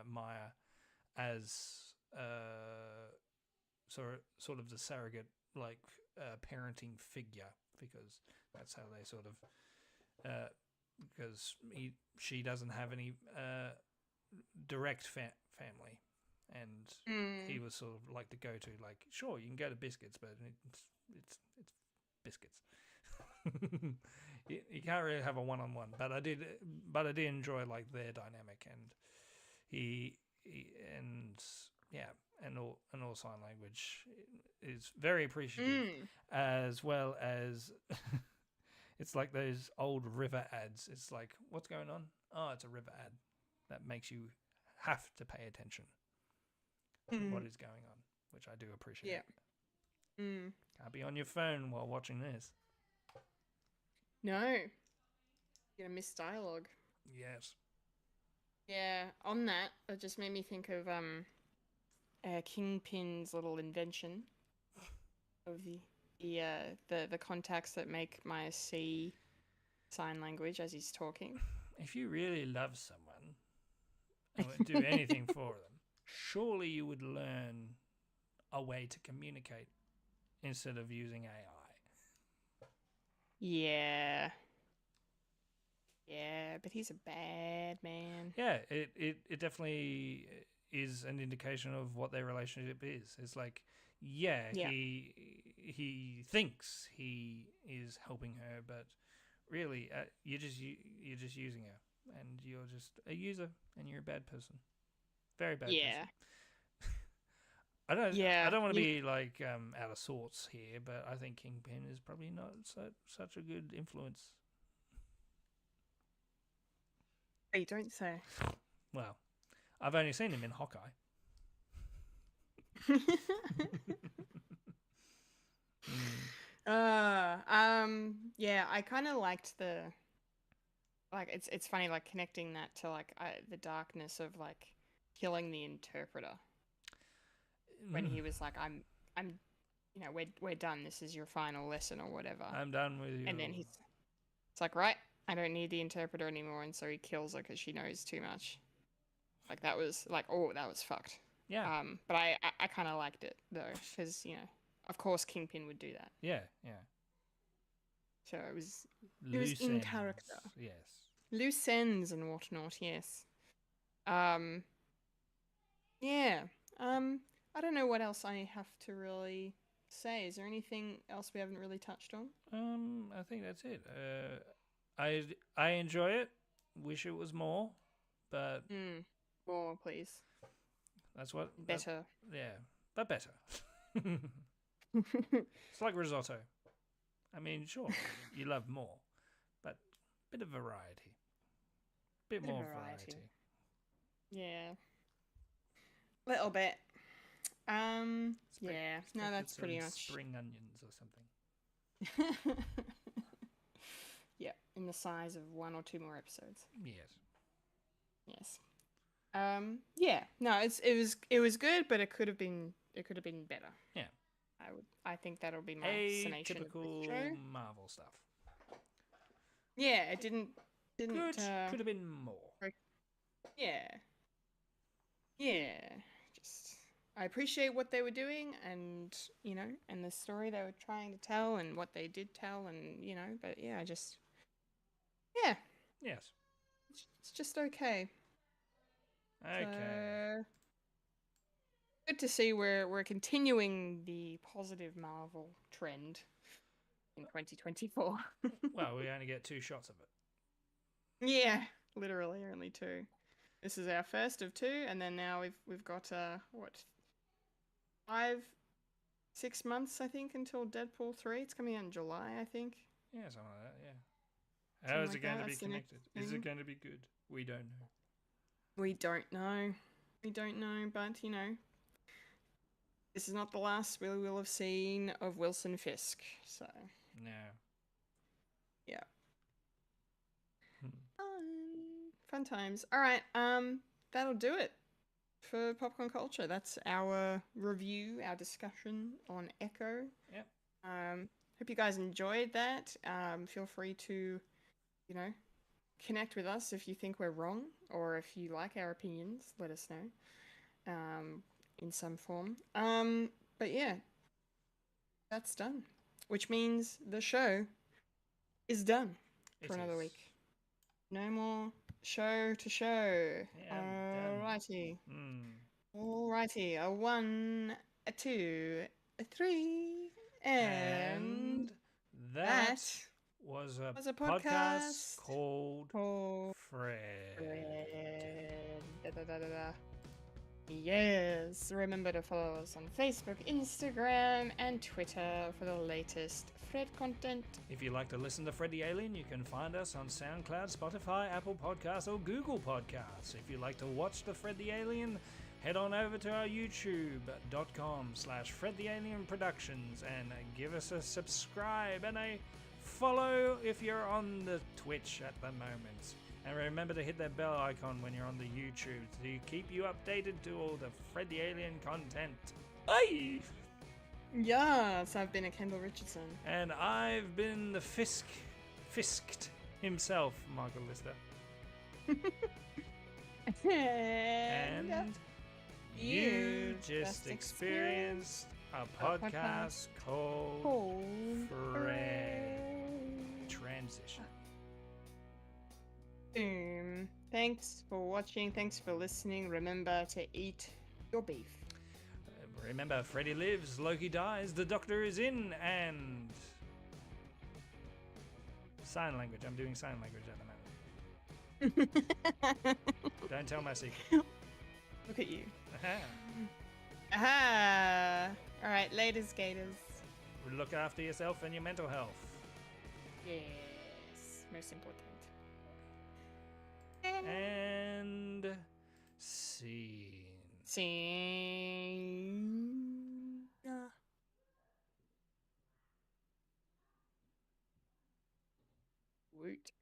Maya as sort of the surrogate like parenting figure, because that's how they sort of because she doesn't have any direct family, and Hmm. he was sort of like the go-to. Like, sure, you can go to Biscuits, but it's Biscuits. You can't really have a one-on-one, but I did enjoy like their dynamic, and And yeah, and all sign language is very appreciative, as well as it's like those old river ads. It's like, what's going on? Oh, it's a river ad that makes you have to pay attention to what is going on, which I do appreciate. Yeah. Can't be on your phone while watching this. No. You're gonna miss dialogue. Yes. Yeah, on that, it just made me think of Kingpin's little invention of the contacts that make Maya see sign language as he's talking. If you really love someone and would do anything for them, surely you would learn a way to communicate instead of using AI. Yeah. Yeah, but he's a bad man. Yeah, it definitely is an indication of what their relationship is. It's like, yeah. he thinks he is helping her, but really, you're just using her, and you're just a user, and you're a bad person, very bad person. I don't want to be like out of sorts here, but I think Kingpin is probably not such a good influence. You don't say. Well, I've only seen him in Hawkeye. Yeah, I kind of liked it's funny, like, connecting that to like the darkness of like killing the interpreter when he was like, I'm we're done, this is your final lesson or whatever, I'm done with you. and then it's like, right, I don't need the interpreter anymore, and so he kills her because she knows too much. Like, that was like, oh, that was fucked. Yeah. But I kind of liked it though, because of course Kingpin would do that. Yeah. So it was Loose in ends, character. Yes. Loose ends and whatnot. Yes. Yeah. I don't know what else I have to really say. Is there anything else we haven't really touched on? I think that's it. I enjoy it. Wish it was more, but More, please. That's what better. But better. It's like risotto. I mean, sure, you love more, but bit of variety, bit more variety. Yeah, little bit. Yeah. No, that's pretty much. Spring onions or something. Yeah, in the size of 1 or 2 more episodes. Yes. Yeah. No, it was good, but it could have been better. Yeah. I think that'll be my summation of typical the show. Marvel stuff. Yeah, it didn't. Could have been more. Yeah. Just, I appreciate what they were doing, and and the story they were trying to tell, and what they did tell, and but yeah, Yes. It's just okay. Okay. Good to see we're continuing the positive Marvel trend in 2024. Well, we only get 2 shots of it. Yeah, literally only 2. This is our first of 2, and then now we've got 5-6 months, I think, until Deadpool 3. It's coming out in July, I think. Yeah, something like that. Yeah. How is it going to be connected? Is it going to be good? We don't know. We don't know, but this is not the last we will have seen of Wilson Fisk, so. No. Yeah. Fun times. All right, that'll do it for Popcorn Culture. That's our review, our discussion on Echo. Yep. Hope you guys enjoyed that. Feel free to, connect with us if you think we're wrong, or if you like our opinions, let us know. In some form. But yeah, that's done. Which means the show is done for another week. No more show to show. Yeah, alrighty. Alrighty. A 1, a 2, a 3, and that was a podcast called Fred. Da, da, da, da, da. Yes, remember to follow us on Facebook, Instagram, and Twitter for the latest Fred content. If you like to listen to Fred the Alien, you can find us on SoundCloud, Spotify, Apple Podcasts, or Google Podcasts. If you like to watch the Fred the Alien, head on over to our youtube.com/Fred the Alien Productions and give us a subscribe and a follow if you're on the Twitch at the moment. And remember to hit that bell icon when you're on the YouTube to keep you updated to all the Fred the Alien content. Aye! Yes, I've been a Kendall Richardson. And I've been the Fisked himself, Michael Lister. And you just experienced a podcast called Fred Transition. Boom. Thanks for watching. Thanks for listening. Remember to eat your beef. Remember, Freddy lives, Loki dies, the Doctor is in, and sign language. I'm doing sign language at the moment. Don't tell my secret. Look at you. Aha. Aha! Alright, laters, gators. Look after yourself and your mental health. Yes, most important. And scene. Scene. Woot.